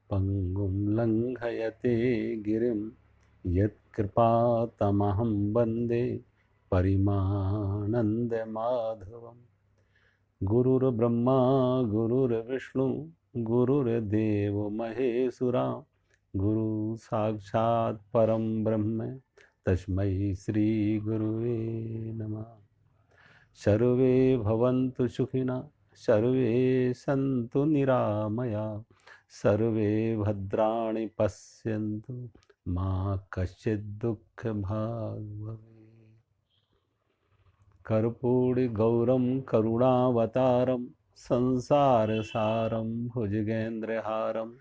पंगुं लंघयते गिरिं यत्कृपातमहं वन्दे परिमानन्दमाधवम्। गुरुर्ब्रह्मा गुरुर्विष्णु गुरुर्देवो महेश्वरा, गुरु साक्षात् परं ब्रह्म तस्मै श्री गुरुवे नमः। सर्वे भवन्तु सुखिनः, सर्वे सन्तु निरामया, सर्वे भद्राणि पश्यन्तु मा कश्चित् दुःखभाग् भवेत्। कर्पूरगौरं करुणावतारं संसारसारं भुजगेन्द्रहारं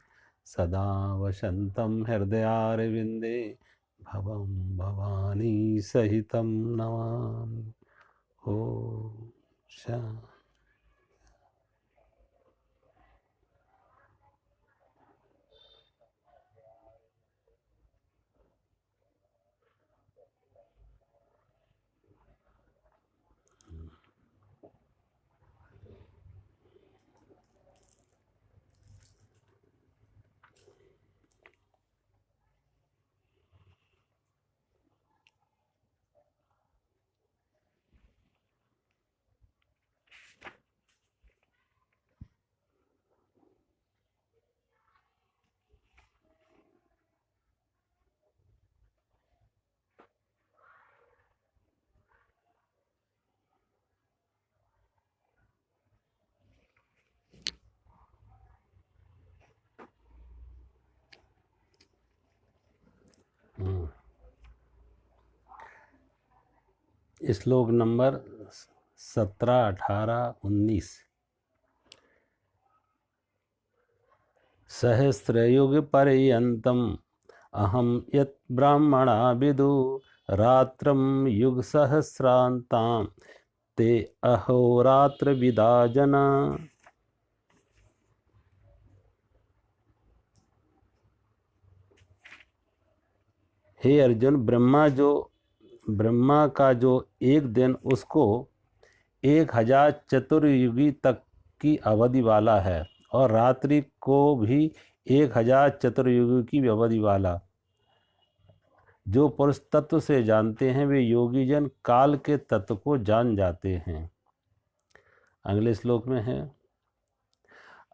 सदा वसन्तं हृदयारविन्दे भवं भवानी सहितं नमामि। ओम शांति। श्लोक नंबर 17, 18, 19। सहस्रयुग पर्यन्तम् अहं यत् ब्राह्मणा विदु, रात्रं युग सहस्रान्तां ते अहोरात्र विदा जना। हे अर्जुन, ब्रह्मा का जो एक दिन उसको 1000 चतुर्युगी तक की अवधि वाला है, और रात्रि को भी 1000 चतुर्युगी की अवधि वाला। जो पुरुष तत्व से जानते हैं वे योगी जन काल के तत्व को जान जाते हैं। अगले श्लोक में है,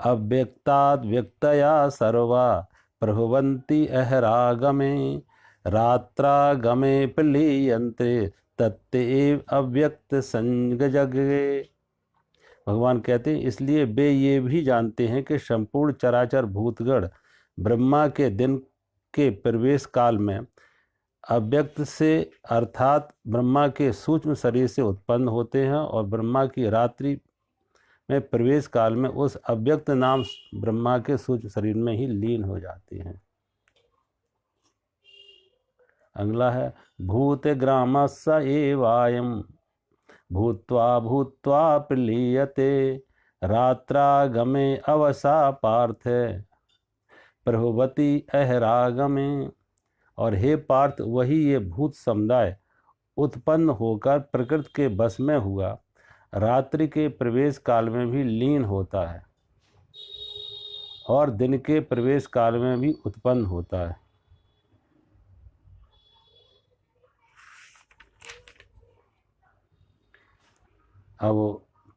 अव्यक्ताद् व्यक्तया सर्वा प्रभवन्ति अहरागमे, रात्रागमे प्लीयन्ते तत्तेव अव्यक्त संजगे। भगवान कहते हैं, इसलिए वे ये भी जानते हैं कि संपूर्ण चराचर भूतगण ब्रह्मा के दिन के प्रवेश काल में अव्यक्त से अर्थात ब्रह्मा के सूक्ष्म शरीर से उत्पन्न होते हैं, और ब्रह्मा की रात्रि में प्रवेश काल में उस अव्यक्त नाम ब्रह्मा के सूक्ष्म शरीर में ही लीन हो जाते हैं। अगला है, भूत ग्रामस्स एवायं भूत्वा भूत्वा प्रलीयते, रात्रागमे अवसा पार्थ प्रभवति अहरागमे। और हे पार्थ, वही ये भूत समुदाय उत्पन्न होकर प्रकृति के बस में हुआ, रात्रि के प्रवेश काल में भी लीन होता है, और दिन के प्रवेश काल में भी उत्पन्न होता है। अब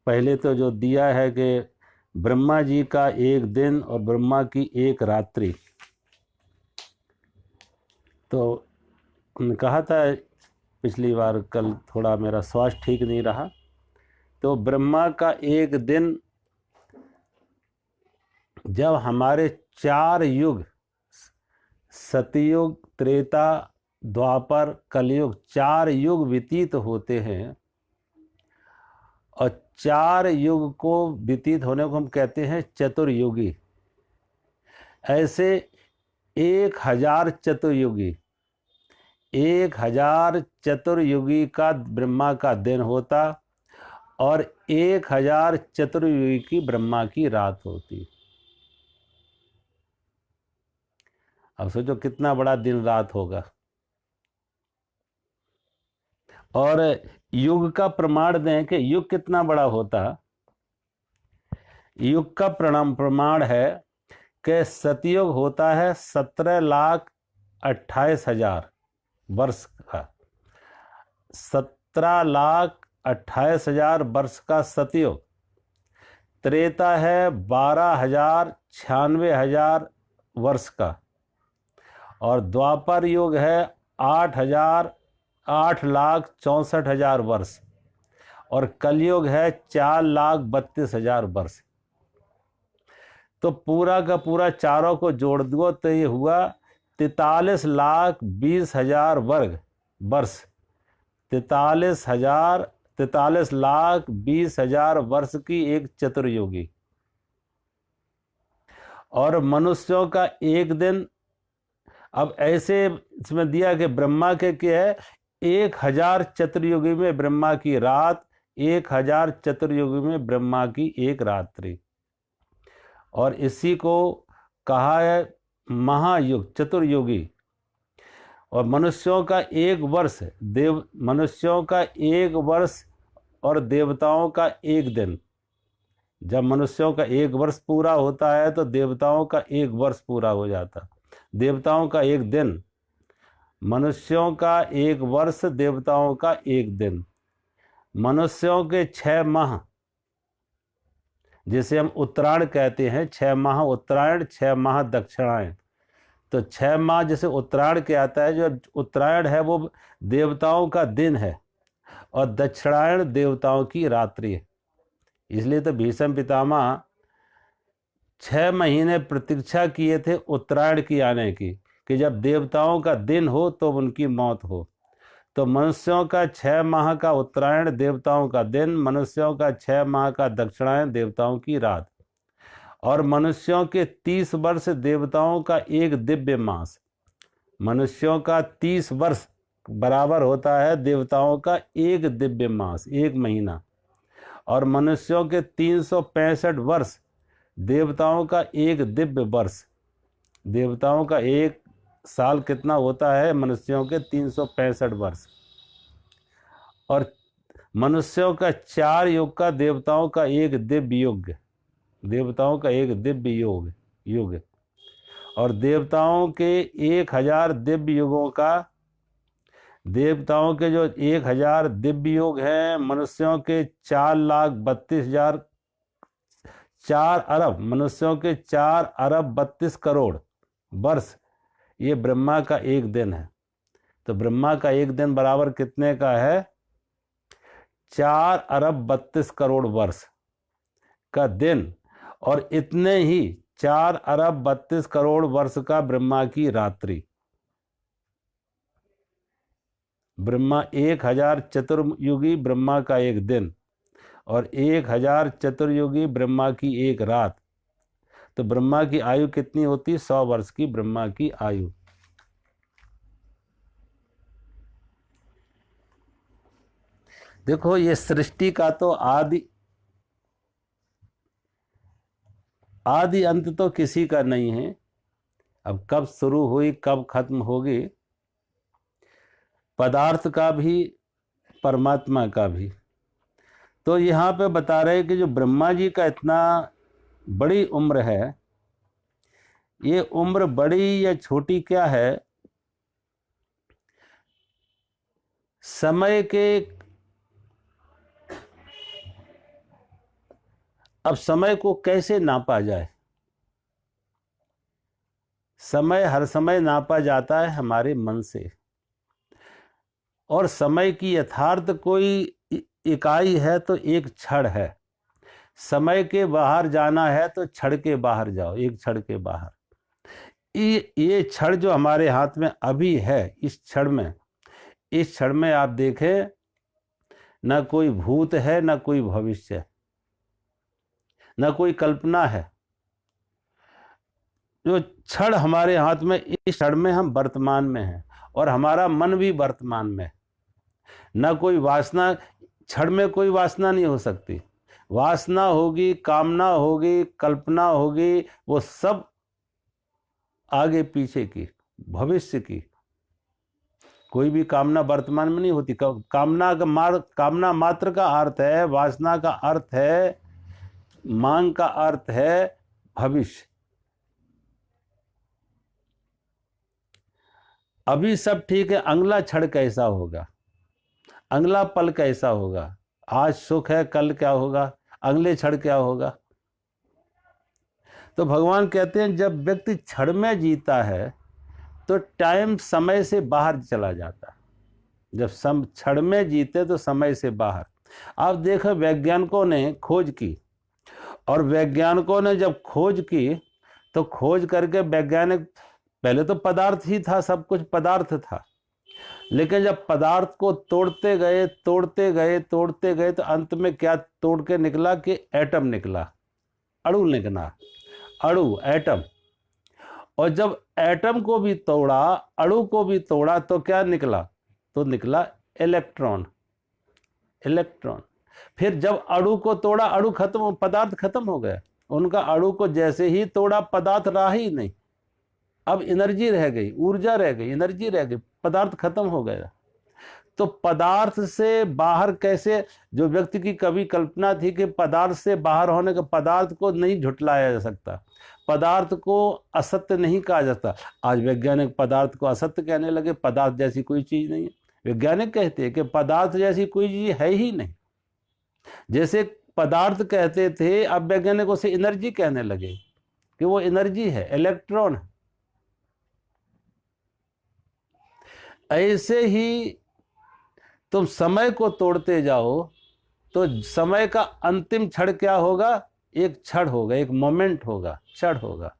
पहले तो जो दिया है कि ब्रह्मा जी का एक दिन और ब्रह्मा की एक रात्रि, तो कहा था पिछली बार, कल थोड़ा मेरा स्वास्थ्य ठीक नहीं रहा, तो ब्रह्मा का एक दिन जब हमारे 4 युग सतयुग, त्रेता, द्वापर, कलयुग 4 युग व्यतीत होते हैं, और 4 युग को व्यतीत होने को हम कहते हैं चतुर्युगी। ऐसे 1000 चतुर्युगी, 1000 चतुर्युगी का ब्रह्मा का दिन होता, और 1000 चतुर्युगी की ब्रह्मा की रात होती। अब सोचो कितना बड़ा दिन रात होगा। और युग का प्रमाण दें कि युग कितना बड़ा होता। युग का प्रमाण है के सतयुग होता है 17,28,000 वर्ष का। 17,28,000 वर्ष का सतयुग। त्रेता है 12,96,000 वर्ष का। और द्वापर युग है 8,64,000 वर्ष। और कलयुग है 4,32,000 वर्ष। तो पूरा का पूरा चारों को जोड़ दो तो ये हुआ 43,20,000 वर्ग वर्ष। 43,20,000 वर्ष की एक चतुर्युगी। और मनुष्यों का एक दिन, अब ऐसे इसमें दिया कि ब्रह्मा के क्या है, 1,000 चतुर्युगी में ब्रह्मा की रात, 1,000 चतुर्युगी में ब्रह्मा की एक रात्रि। और इसी को कहा है महायुग, चतुर्युगी। और मनुष्यों का एक वर्ष, मनुष्यों का एक वर्ष और देवताओं का एक दिन। जब मनुष्यों का एक वर्ष पूरा होता है तो देवताओं का एक वर्ष पूरा हो जाता। देवताओं का एक दिन, मनुष्यों का एक वर्ष, देवताओं का एक दिन। मनुष्यों के 6 माह, जिसे हम उत्तरायण कहते हैं, 6 माह उत्तरायण, 6 माह दक्षिणायन। तो 6 माह जैसे उत्तरायण के आता है, जो उत्तरायण है वो देवताओं का दिन है और दक्षिणायन देवताओं की रात्रि है। इसलिए तो भीष्म पितामह 6 महीने प्रतीक्षा किए थे उत्तरायण की आने की, कि जब देवताओं का दिन हो तो उनकी मौत हो। तो मनुष्यों का 6 माह का उत्तरायण, देवताओं का दिन। मनुष्यों का 6 माह का दक्षिणायन, देवताओं की रात। और मनुष्यों के 30 वर्ष, देवताओं का एक दिव्य मास। मनुष्यों का 30 वर्ष बराबर होता है देवताओं का एक दिव्य मास, एक महीना। और मनुष्यों के 365 वर्ष, देवताओं का एक दिव्य वर्ष। देवताओं का एक साल कितना होता है, मनुष्यों के 365 वर्ष। और मनुष्यों का 4 युग का, देवताओं का एक दिव्य युग। देवताओं का एक दिव्य युग। और देवताओं के 1,000 दिव्य युगों का, देवताओं के जो 1,000 दिव्य युग हैं, मनुष्यों के 4,32,000, 4 अरब, मनुष्यों के 4 अरब 32 करोड़ वर्ष, ये ब्रह्मा का एक दिन है। तो ब्रह्मा का एक दिन बराबर कितने का है, 4 अरब 32 करोड़ वर्ष का दिन। और इतने ही 4 अरब 32 करोड़ वर्ष का ब्रह्मा की रात्रि। ब्रह्मा 1,000 चतुर्युगी ब्रह्मा का एक दिन और 1,000 चतुर्युगी ब्रह्मा की एक रात। तो ब्रह्मा की आयु कितनी होती, 100 वर्ष की ब्रह्मा की आयु। देखो ये सृष्टि का तो आदि अंत तो किसी का नहीं है। अब कब शुरू हुई कब खत्म होगी, पदार्थ का भी परमात्मा का भी। तो यहाँ पे बता रहे कि जो ब्रह्मा जी का इतना बड़ी उम्र है, ये उम्र बड़ी या छोटी क्या है, समय के, अब समय को कैसे नापा जाए। समय हर समय नापा जाता है हमारे मन से। और समय की यथार्थ कोई इकाई है तो एक क्षण है। समय के बाहर जाना है तो क्षण के बाहर जाओ, एक क्षण के बाहर। ये क्षण जो हमारे हाथ में अभी है, इस क्षण में आप देखें, ना कोई भूत है, ना कोई भविष्य है, ना कोई कल्पना है। जो क्षण हमारे हाथ में, इस क्षण में हम वर्तमान में हैं और हमारा मन भी वर्तमान में। ना कोई वासना, क्षण में कोई वासना नहीं हो सकती। वासना होगी, कामना होगी, कल्पना होगी, वो सब आगे पीछे की, भविष्य की। कोई भी कामना वर्तमान में नहीं होती। कामना मात्र का अर्थ है, वासना का अर्थ है, मांग का अर्थ है भविष्य। अभी सब ठीक है, अगला क्षण कैसा होगा, अगला पल कैसा होगा, आज सुख है कल क्या होगा, अगले क्षण क्या होगा। तो भगवान कहते हैं जब व्यक्ति क्षण में जीता है तो टाइम समय से बाहर चला जाता है। जब क्षण में जीते तो समय से बाहर। आप देखो वैज्ञानिकों ने खोज की, और वैज्ञानिकों ने जब खोज की तो खोज करके वैज्ञानिक, पहले तो पदार्थ ही था, सब कुछ पदार्थ था, लेकिन जब पदार्थ को तोड़ते गए तोड़ते गए तोड़ते गए तो अंत में क्या तोड़ के निकला कि एटम निकला, अणु निकला, अणु एटम। और जब एटम को भी तोड़ा, अणु को भी तोड़ा तो क्या निकला, तो निकला इलेक्ट्रॉन, इलेक्ट्रॉन। फिर जब अणु को तोड़ा, अणु खत्म, पदार्थ खत्म हो गया उनका। अणु को जैसे ही तोड़ा पदार्थ रहा ही नहीं, अब एनर्जी रह गई, ऊर्जा रह गई, एनर्जी रह गई, पदार्थ खत्म हो गया। तो पदार्थ से बाहर कैसे, जो व्यक्ति की कभी कल्पना थी कि पदार्थ से बाहर होने का, पदार्थ को नहीं झुठलाया जा सकता, पदार्थ को असत्य नहीं कहा जाता। आज वैज्ञानिक पदार्थ को असत्य कहने लगे, पदार्थ जैसी कोई चीज नहीं है। वैज्ञानिक कहते हैं कि पदार्थ जैसी कोई चीज है ही नहीं। जैसे पदार्थ कहते थे, अब वैज्ञानिक उसे एनर्जी कहने लगे कि वो एनर्जी है, इलेक्ट्रॉन है। ऐसे ही तुम समय को तोड़ते जाओ तो समय का अंतिम क्षण क्या होगा, एक क्षण होगा, एक मोमेंट होगा, क्षण होगा।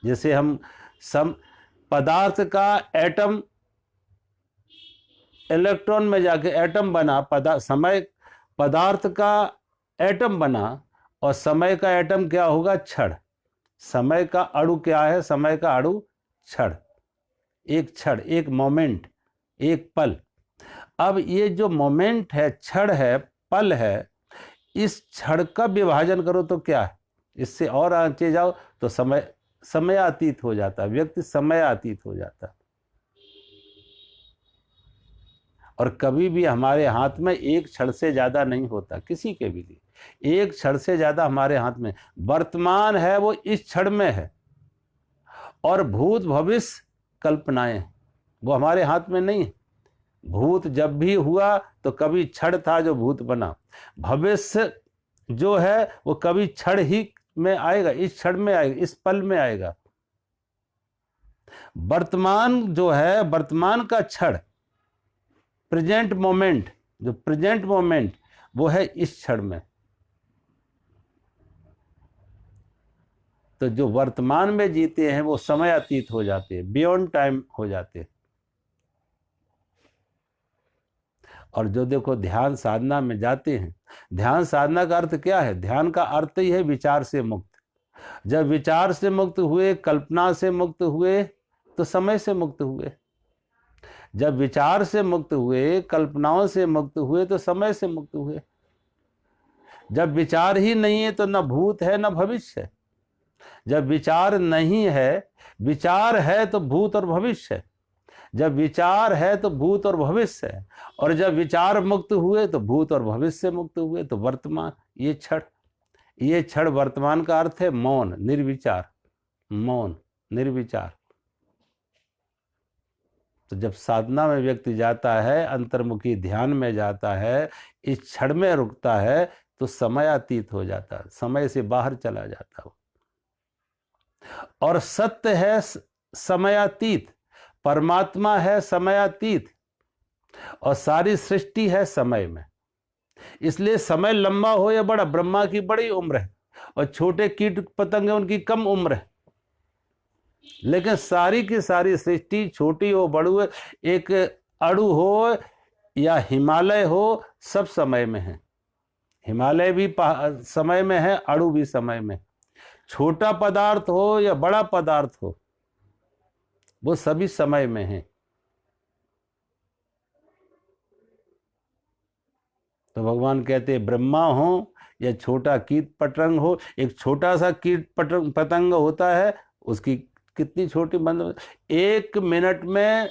जैसे हम पदार्थ का एटम इलेक्ट्रॉन में जाके एटम बना, पदार्थ का एटम बना, और समय का एटम क्या होगा, क्षण। समय का अणु क्या है, समय का अणु क्षण, एक क्षण, एक मोमेंट, एक पल। अब ये जो मोमेंट है, क्षण है, पल है, इस क्षण का विभाजन करो तो क्या है, इससे और आगे जाओ तो समयातीत हो जाता है, व्यक्ति समयातीत हो जाता है। और कभी भी हमारे हाथ में एक क्षण से ज्यादा नहीं होता, किसी के भी लिए एक क्षण से ज्यादा हमारे हाथ में। वर्तमान है वो इस क्षण में है, और भूत भविष्य कल्पनाएं वो हमारे हाथ में नहीं है। भूत जब भी हुआ तो कभी क्षण था जो भूत बना, भविष्य जो है वो कभी क्षण ही में आएगा, इस क्षण में आएगा, इस पल में आएगा। वर्तमान जो है, वर्तमान का क्षण, प्रेजेंट मोमेंट, जो प्रेजेंट मोमेंट वो है इस क्षण में। तो जो वर्तमान में जीते हैं वो समय अतीत हो जाते हैं, बियॉन्ड टाइम हो जाते हैं। और जो देखो ध्यान साधना में जाते हैं, ध्यान साधना का अर्थ क्या है, ध्यान का अर्थ ही है विचार से मुक्त। जब विचार से मुक्त हुए, कल्पना से मुक्त हुए, तो समय से मुक्त हुए। जब विचार से मुक्त हुए, कल्पनाओं से मुक्त हुए, तो समय से मुक्त हुए। जब विचार ही नहीं है तो न भूत है न भविष्य है। जब विचार नहीं है, विचार है तो भूत और भविष्य है। जब विचार है तो भूत और भविष्य है, और जब विचार मुक्त हुए तो भूत और भविष्य से मुक्त हुए। तो वर्तमान, ये क्षण वर्तमान का अर्थ है मौन, निर्विचार, मौन, निर्विचार। तो जब साधना में व्यक्ति जाता है, अंतर्मुखी ध्यान में जाता है, इस क्षण में रुकता है, तो समयातीत हो जाता है, समय से बाहर चला जाता है। और सत्य है समयातीत, परमात्मा है समयातीत, और सारी सृष्टि है समय में। इसलिए समय लंबा हो या बड़ा, ब्रह्मा की बड़ी उम्र है और छोटे कीट पतंग उनकी कम उम्र है, लेकिन सारी की सारी सृष्टि, छोटी हो बड़ी हो, एक अणु हो या हिमालय हो, सब समय में है। हिमालय भी समय में है, अणु भी समय में। छोटा पदार्थ हो या बड़ा पदार्थ हो, वो सभी समय में है। तो भगवान कहते हैं ब्रह्मा हो या छोटा कीट पतंग हो, एक छोटा सा कीट पतंग होता है, उसकी कितनी छोटी बंद, 1 मिनट में,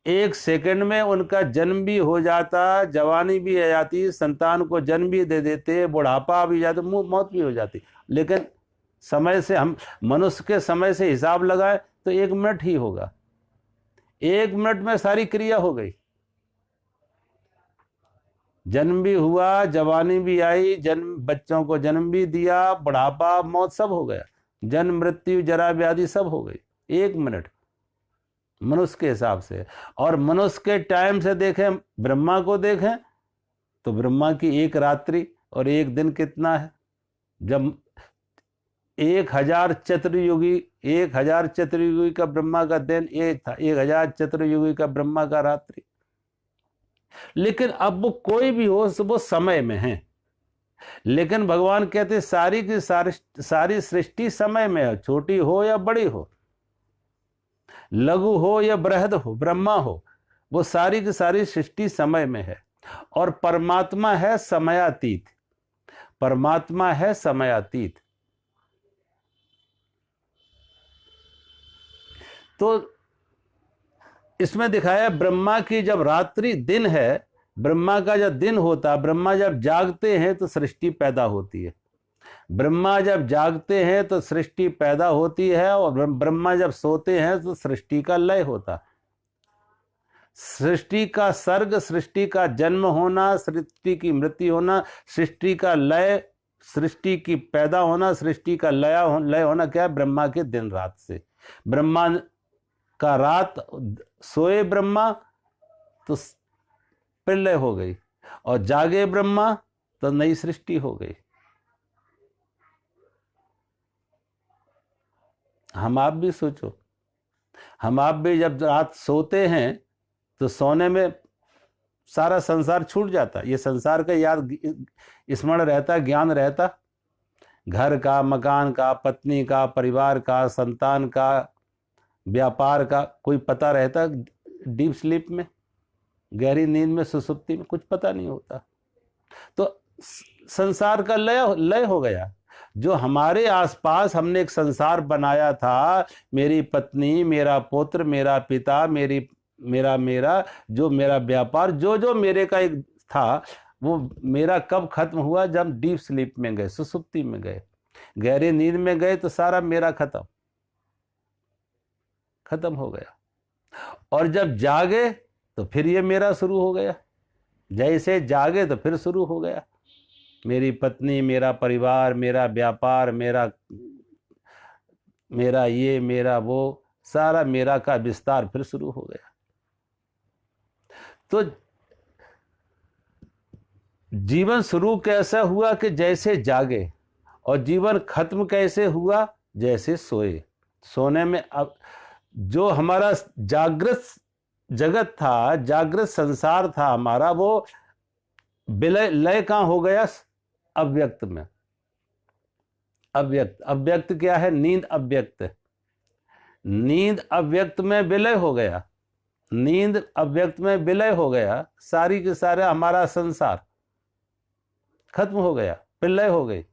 1 सेकंड में उनका जन्म भी हो जाता, जवानी भी आ जाती, संतान को जन्म भी दे देते, बुढ़ापा भी जाता, मौत भी हो जाती। लेकिन समय से, हम मनुष्य के समय से हिसाब लगाए तो 1 मिनट ही होगा। 1 मिनट में सारी क्रिया हो गई। जन्म भी हुआ, जवानी भी आई, जन्म, बच्चों को जन्म भी दिया, बुढ़ापा, मौत सब हो गया, जन्म मृत्यु जरा व्याधि सब हो गई 1 मिनट मनुष्य के हिसाब से। और मनुष्य के टाइम से देखें, ब्रह्मा को देखें तो ब्रह्मा की 1 रात्रि और 1 दिन कितना है? जब 1000 चतुर्युगी, 1000 चतुर्युगी का ब्रह्मा का दिन एक था, 1000 चतुर्युगी का ब्रह्मा का रात्रि। लेकिन अब वो कोई भी हो, वो समय में है। लेकिन भगवान कहते सारी की सारी सृष्टि समय में है, छोटी हो या बड़ी हो, लघु हो या बृहद हो, ब्रह्मा हो, वो सारी की सारी सृष्टि समय में है। और परमात्मा है समयातीत, परमात्मा है समयातीत। तो इसमें दिखाया ब्रह्मा की जब रात्रि दिन है, ब्रह्मा का जब दिन होता, ब्रह्मा जब जागते हैं तो सृष्टि पैदा होती है। ब्रह्मा जब जागते हैं तो सृष्टि पैदा होती है, और ब्रह्मा जब सोते हैं तो सृष्टि का लय होता। सृष्टि का सर्ग, सृष्टि का जन्म होना, सृष्टि की मृत्यु होना, सृष्टि का लय, सृष्टि की पैदा होना, सृष्टि का लय होना क्या है? ब्रह्मा के दिन रात से। ब्रह्मा का रात सोए ब्रह्मा तो प्रलय हो गई, और जागे ब्रह्मा तो नई सृष्टि हो गई। हम आप भी सोचो, हम आप भी जब रात सोते हैं तो सोने में सारा संसार छूट जाता, ये संसार का याद स्मरण रहता, ज्ञान रहता, घर का, मकान का, पत्नी का, परिवार का, संतान का, व्यापार का कोई पता रहता? डीप स्लीप में, गहरी नींद में, सुसुप्ति में कुछ पता नहीं होता। तो संसार का लय हो गया। जो हमारे आसपास हमने एक संसार बनाया था, मेरी पत्नी, मेरा पुत्र, मेरा पिता, मेरा जो मेरा व्यापार, जो मेरे का एक था, वो मेरा कब खत्म हुआ? जब डीप स्लीप में गए, सुसुप्ति में गए, गहरी नींद में गए तो सारा मेरा खत्म हो गया। और जब जागे तो फिर ये मेरा शुरू हो गया, जैसे जागे तो फिर शुरू हो गया, मेरी पत्नी, मेरा परिवार, मेरा व्यापार, मेरा ये, मेरा वो, सारा मेरा का विस्तार फिर शुरू हो गया। तो जीवन शुरू कैसा हुआ कि जैसे जागे, और जीवन खत्म कैसे हुआ? जैसे सोए। सोने में अब जो हमारा जागृत जगत था, जागृत संसार था हमारा, वो विलय, लय कहाँ हो गया? अव्यक्त में। अव्यक्त क्या है? नींद अव्यक्त। नींद अव्यक्त में विलय हो गया, नींद अव्यक्त में विलय हो गया, सारी के सारा हमारा संसार खत्म हो गया, प्रलय हो गई।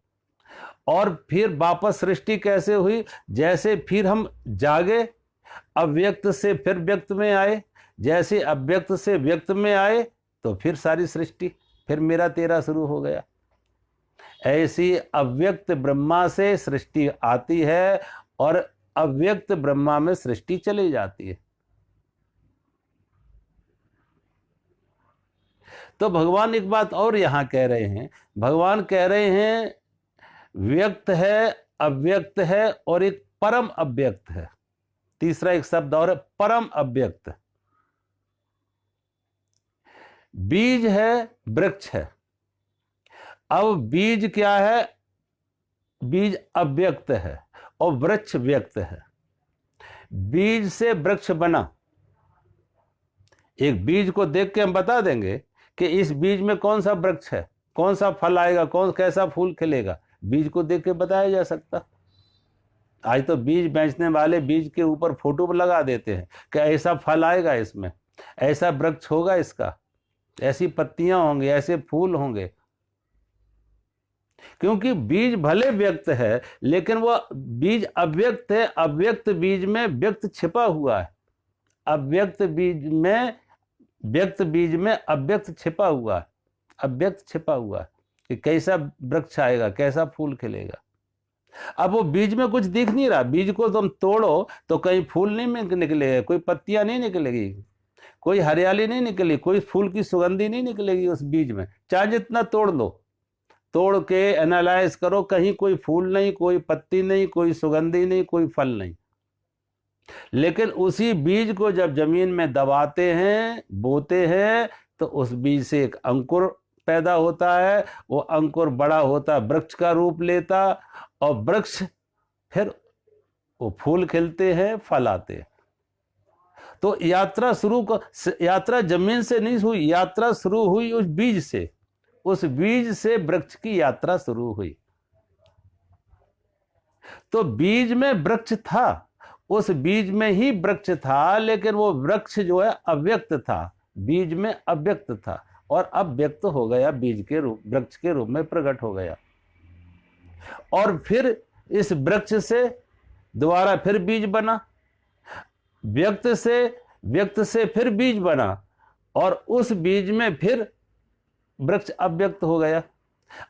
और फिर वापस सृष्टि कैसे हुई? जैसे फिर हम जागे, अव्यक्त से फिर व्यक्त में आए, जैसे अव्यक्त से व्यक्त में आए तो फिर सारी सृष्टि, फिर मेरा तेरा शुरू हो गया। ऐसी अव्यक्त ब्रह्मा से सृष्टि आती है और अव्यक्त ब्रह्मा में सृष्टि चली जाती है। तो भगवान एक बात और यहां कह रहे हैं, भगवान कह रहे हैं व्यक्त है, अव्यक्त है, और एक परम अव्यक्त है। तीसरा एक शब्द और है, परम अव्यक्त। बीज है, वृक्ष है। अब बीज क्या है? बीज अव्यक्त है और वृक्ष व्यक्त है। बीज से वृक्ष बना। एक बीज को देख के हम बता देंगे कि इस बीज में कौन सा वृक्ष है, कौन सा फल आएगा, कैसा फूल खिलेगा, बीज को देख के बताया जा सकता। आज तो बीज बेचने वाले बीज के ऊपर फोटो लगा देते हैं कि ऐसा फल आएगा, इसमें ऐसा वृक्ष होगा, इसका ऐसी पत्तियां होंगी, ऐसे फूल होंगे। क्योंकि बीज भले व्यक्त है लेकिन वो बीज अव्यक्त है। अव्यक्त बीज में व्यक्त छिपा हुआ है, अव्यक्त बीज में व्यक्त बीज में अव्यक्त छिपा हुआ है, अव्यक्त छिपा हुआ है कि कैसा वृक्ष आएगा, कैसा फूल खिलेगा। अब वो बीज में कुछ दिख नहीं रहा, बीज को तुम तोड़ो तो कहीं फूल नहीं निकलेगा, कोई पत्तियां नहीं निकलेगी, कोई हरियाली नहीं निकलेगी, कोई फूल की सुगंधी नहीं निकलेगी उस बीज में, चाहे जितना तोड़ लो, तोड़ के एनालाइज करो, कहीं कोई फूल नहीं, कोई पत्ती नहीं, कोई सुगंधी नहीं, कोई फल नहीं। लेकिन उसी बीज को जब जमीन में दबाते हैं, बोते हैं, तो उस बीज से एक अंकुर पैदा होता है, वो अंकुर बड़ा होता, वृक्ष का रूप लेता, और वृक्ष फिर वो फूल खिलते हैं, फल आते हैं। तो यात्रा जमीन से नहीं हुई, यात्रा शुरू हुई उस बीज से, उस बीज से वृक्ष की यात्रा शुरू हुई। तो बीज में वृक्ष था, उस बीज में ही वृक्ष था, लेकिन वो वृक्ष जो है अव्यक्त था, बीज में अव्यक्त था, और अब व्यक्त हो गया, बीज के रूप, वृक्ष के रूप में प्रकट हो गया। और फिर इस वृक्ष से दोबारा फिर बीज बना, व्यक्त से फिर बीज बना, और उस बीज में फिर वृक्ष अव्यक्त हो गया।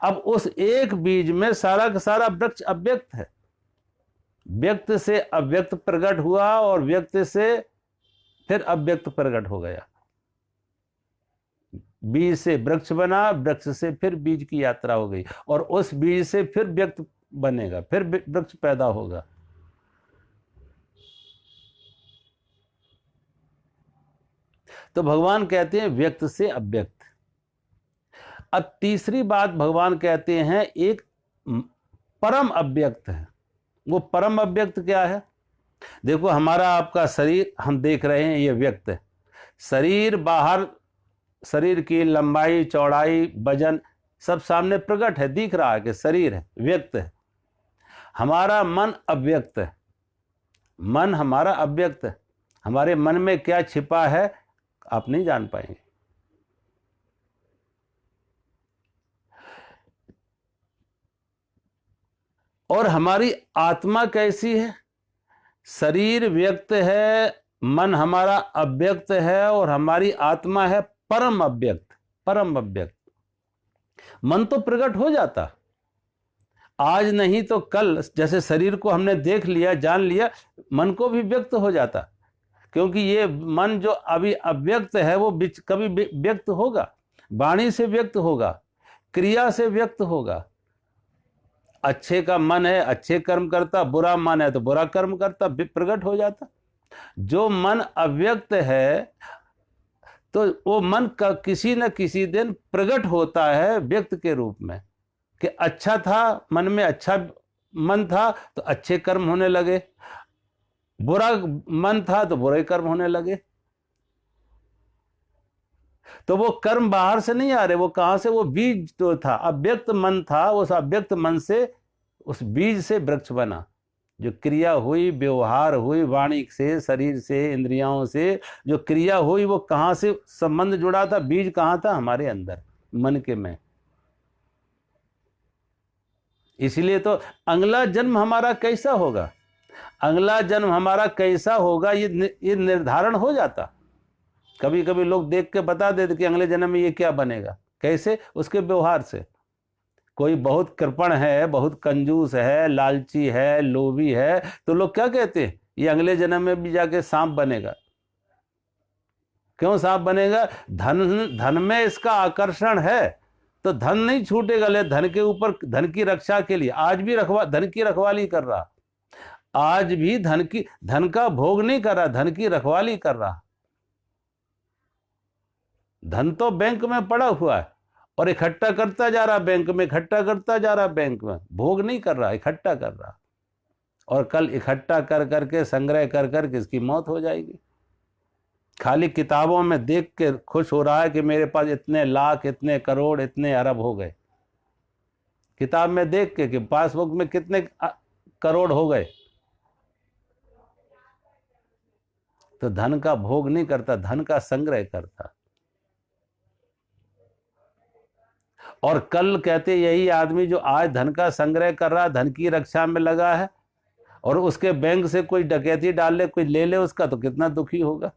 अब उस एक बीज में सारा का सारा वृक्ष अव्यक्त है, व्यक्त से अव्यक्त प्रकट हुआ, और व्यक्त से फिर अव्यक्त प्रकट हो गया। बीज से वृक्ष बना, वृक्ष से फिर बीज की यात्रा हो गई, और उस बीज से फिर व्यक्त बनेगा, फिर वृक्ष पैदा होगा। तो भगवान कहते हैं व्यक्त से अव्यक्त। अब तीसरी बात भगवान कहते हैं एक परम अव्यक्त है। वो परम अव्यक्त क्या है? देखो, हमारा आपका शरीर हम देख रहे हैं, ये व्यक्त है। शरीर बाहर, शरीर की लंबाई, चौड़ाई, वजन सब सामने प्रकट है, दिख रहा है कि शरीर है, व्यक्त है। हमारा मन अव्यक्त है, मन हमारा अव्यक्त है। हमारे मन में क्या छिपा है आप नहीं जान पाएंगे। और हमारी आत्मा कैसी है? शरीर व्यक्त है, मन हमारा अव्यक्त है, और हमारी आत्मा है परम अव्यक्त। परम अव्यक्त मन तो प्रकट हो जाता, आज नहीं तो कल, जैसे शरीर को हमने देख लिया, जान लिया, मन को भी व्यक्त हो जाता। क्योंकि ये मन जो अभी अव्यक्त है वो कभी व्यक्त होगा, वाणी से व्यक्त होगा, क्रिया से व्यक्त होगा। अच्छे का मन है, अच्छे कर्म करता, बुरा मन है तो बुरा कर्म करता, प्रकट हो जाता। जो मन अव्यक्त है तो वो मन का किसी न किसी दिन प्रकट होता है व्यक्त के रूप में, कि अच्छा था, मन में अच्छा मन था तो अच्छे कर्म होने लगे, बुरा मन था तो बुरे कर्म होने लगे। तो वो कर्म बाहर से नहीं आ रहे, वो कहां से? वो बीज तो था, अव्यक्त मन था, उस अव्यक्त मन से, उस बीज से वृक्ष बना। जो क्रिया हुई, व्यवहार हुई, वाणी से, शरीर से, इंद्रियों से जो क्रिया हुई, वो कहां से संबंध जुड़ा था? बीज कहां था? हमारे अंदर, मन के में। इसलिए तो अगला जन्म हमारा कैसा होगा, अगला जन्म हमारा कैसा होगा, ये निर्धारण हो जाता। कभी कभी लोग देख के बता देते कि अगले जन्म में ये क्या बनेगा। कैसे? उसके व्यवहार से। कोई बहुत कृपण है, बहुत कंजूस है, लालची है, लोभी है, तो लोग क्या कहते हैं? ये अगले जन्म में भी जाके सांप बनेगा। क्यों सांप बनेगा? धन में इसका आकर्षण है, तो धन नहीं छूटेगा, ले धन के ऊपर, धन की रक्षा के लिए आज भी धन की रखवाली कर रहा, आज भी धन का भोग नहीं कर रहा, धन की रखवाली कर रहा। धन तो बैंक में पड़ा हुआ है और इकट्ठा करता जा रहा, बैंक में इकट्ठा करता जा रहा, बैंक में भोग नहीं कर रहा, इकट्ठा कर रहा। और कल इकट्ठा कर करके, संग्रह कर करके इसकी मौत हो जाएगी। खाली किताबों में देख के खुश हो रहा है कि मेरे पास इतने लाख, इतने करोड़, इतने अरब हो गए। किताब में देख के कि पासबुक में कितने करोड़ हो गए। तो धन का भोग नहीं करता, धन का संग्रह करता। और कल कहते यही आदमी जो आज धन का संग्रह कर रहा, धन की रक्षा में लगा है, और उसके बैंक से कोई डकैती डाल ले, कोई ले ले उसका, तो कितना दुखी होगा।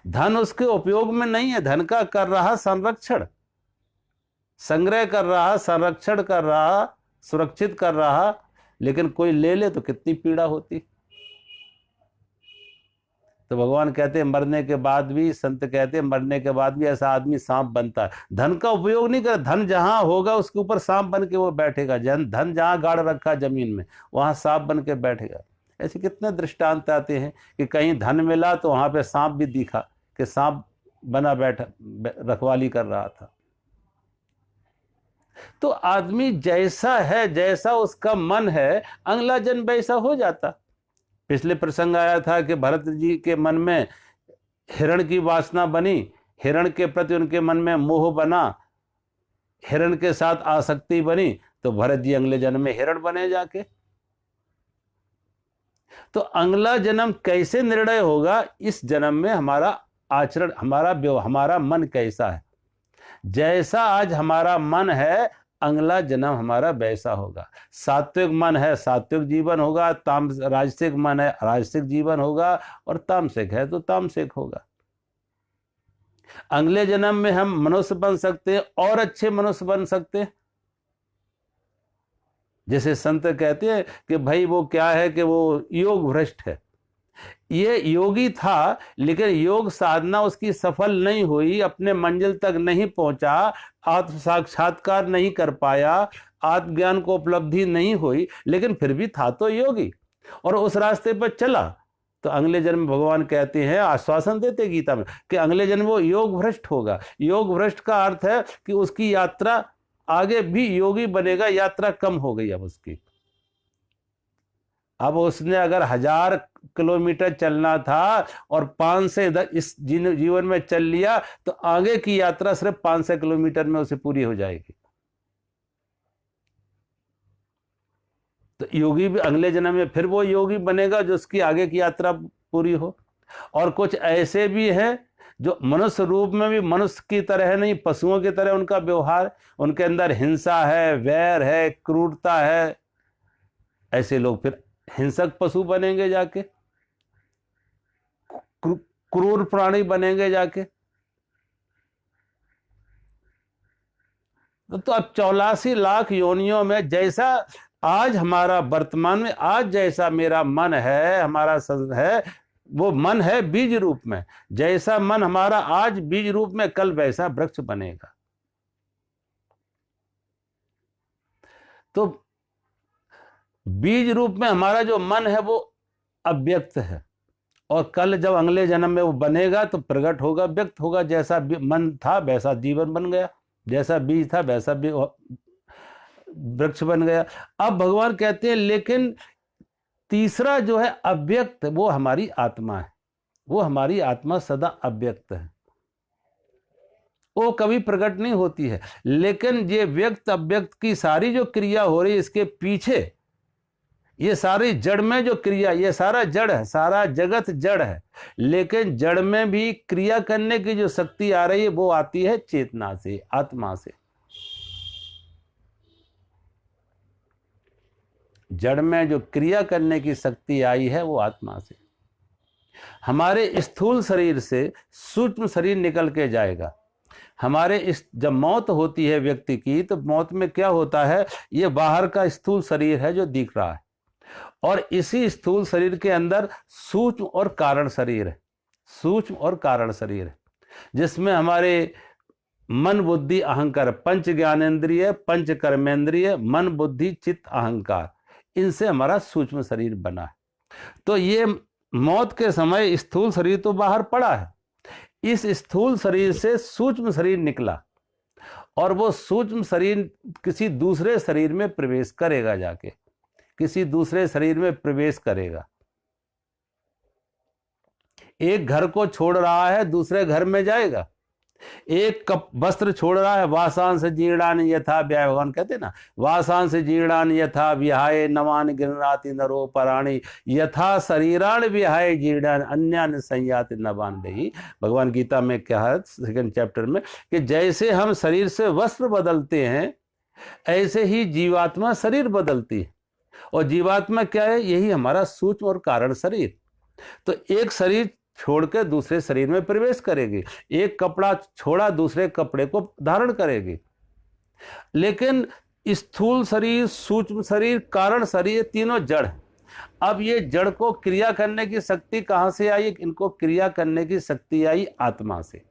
धन उसके उपयोग में नहीं है, धन का कर रहा संरक्षण, संग्रह कर रहा, संरक्षण कर रहा, सुरक्षित कर रहा, लेकिन कोई ले ले तो कितनी पीड़ा होती। तो भगवान कहते हैं मरने के बाद भी, संत कहते हैं मरने के बाद भी ऐसा आदमी सांप बनता है। धन का उपयोग नहीं कर, धन जहां होगा उसके ऊपर सांप बन के वो बैठेगा। धन जहां गाड़ रखा जमीन में वहां सांप बन के बैठेगा। ऐसे कितने दृष्टांत आते हैं कि कहीं धन मिला तो वहां पे सांप भी दिखा कि सांप बना बैठा रखवाली कर रहा था। तो आदमी जैसा है, जैसा उसका मन है, अगला जन्म वैसा हो जाता। पिछले प्रसंग आया था कि भरत जी के मन में हिरण की वासना बनी, हिरण के प्रति उनके मन में मोह बना, हिरण के साथ आसक्ति बनी, तो भरत जी अगले जन्म में हिरण बने जाके। तो अगला जन्म कैसे निर्णय होगा, इस जन्म में हमारा आचरण, हमारा मन कैसा है। जैसा आज हमारा मन है अगला जन्म हमारा वैसा होगा। सात्विक मन है सात्विक जीवन होगा, राजसिक मन है राजसिक जीवन होगा, और तामसिक है तो तामसिक होगा। अगले जन्म में हम मनुष्य बन सकते हैं और अच्छे मनुष्य बन सकते हैं। जैसे संत कहते हैं कि भाई वो क्या है कि वो योग भ्रष्ट है, ये योगी था लेकिन योग साधना उसकी सफल नहीं हुई, अपने मंजिल तक नहीं पहुंचा, आत्म साक्षात्कार नहीं कर पाया, आत्मज्ञान को उपलब्धि नहीं हुई, लेकिन फिर भी था तो योगी और उस रास्ते पर चला। तो अगले जन्म भगवान कहते हैं, आश्वासन देते गीता में कि अगले जन्म वो योग भ्रष्ट होगा। योग भ्रष्ट का अर्थ है कि उसकी यात्रा आगे भी योगी बनेगा, यात्रा कम हो गई अब उसकी। अब उसने अगर 1000 किलोमीटर चलना था और 5 से इस जीवन में चल लिया तो आगे की यात्रा सिर्फ 500 किलोमीटर में उसे पूरी हो जाएगी। तो योगी भी अगले जन्म में फिर वो योगी बनेगा जो उसकी आगे की यात्रा पूरी हो। और कुछ ऐसे भी हैं जो मनुष्य रूप में भी मनुष्य की तरह नहीं, पशुओं की तरह उनका व्यवहार, उनके अंदर हिंसा है, वैर है, क्रूरता है। ऐसे लोग फिर हिंसक पशु बनेंगे जाके, क्रूर प्राणी बनेंगे जाके। तो अब 84 लाख योनियों में जैसा आज हमारा वर्तमान में, आज जैसा मेरा मन है, हमारा है, वो मन है बीज रूप में। जैसा मन हमारा आज बीज रूप में, कल वैसा वृक्ष बनेगा। तो बीज रूप में हमारा जो मन है वो अव्यक्त है, और कल जब अगले जन्म में वो बनेगा तो प्रकट होगा, व्यक्त होगा। जैसा मन था वैसा जीवन बन गया, जैसा बीज था वैसा भी वृक्ष बन गया। अब भगवान कहते हैं लेकिन तीसरा जो है अव्यक्त, वो हमारी आत्मा है। वो हमारी आत्मा सदा अव्यक्त है, वो कभी प्रकट नहीं होती है। लेकिन ये व्यक्त अव्यक्त की सारी जो क्रिया हो रही है, इसके पीछे ये सारी जड़ में जो क्रिया, ये सारा जड़ है, सारा जगत जड़ है, लेकिन जड़ में भी क्रिया करने की जो शक्ति आ रही है वो आती है चेतना से, आत्मा से। जड़ में जो क्रिया करने की शक्ति आई है वो आत्मा से। हमारे स्थूल शरीर से सूक्ष्म शरीर निकल के जाएगा। हमारे जब मौत होती है व्यक्ति की, तो मौत में क्या होता है, ये बाहर का स्थूल शरीर है जो दिख रहा है, और इसी स्थूल शरीर के अंदर सूक्ष्म और कारण शरीर है। सूक्ष्म और कारण शरीर है जिसमें हमारे मन बुद्धि अहंकार, पंच ज्ञानेंद्रिय, पंच कर्मेंद्रिय, मन बुद्धि चित्त अहंकार, इनसे हमारा सूक्ष्म शरीर बना है। तो ये मौत के समय स्थूल शरीर तो बाहर पड़ा है, इस स्थूल शरीर से सूक्ष्म शरीर निकला, और वो सूक्ष्म शरीर किसी दूसरे शरीर में प्रवेश करेगा, जाके किसी दूसरे शरीर में प्रवेश करेगा। एक घर को छोड़ रहा है, दूसरे घर में जाएगा। एक कप वस्त्र छोड़ रहा है, वासांस जीर्णान यथा व्याय, भगवान कहते ना, वासांस जीर्णान यथा विहाय नवान गिरनाति नरो पराणी यथा शरीरान विहाय जीर्णान अन्यान संयाति नवान देहि। भगवान गीता में क्या है, 2nd चैप्टर में, कि जैसे हम शरीर से वस्त्र बदलते हैं ऐसे ही जीवात्मा शरीर बदलती है। और जीवात्मा क्या है, यही हमारा सूक्ष्म और कारण शरीर। तो एक शरीर छोड़ के दूसरे शरीर में प्रवेश करेगी, एक कपड़ा छोड़ा दूसरे कपड़े को धारण करेगी। लेकिन स्थूल शरीर, सूक्ष्म शरीर, कारण शरीर, तीनों जड़ है। अब ये जड़ को क्रिया करने की शक्ति कहां से आई? इनको क्रिया करने की शक्ति आई आत्मा से।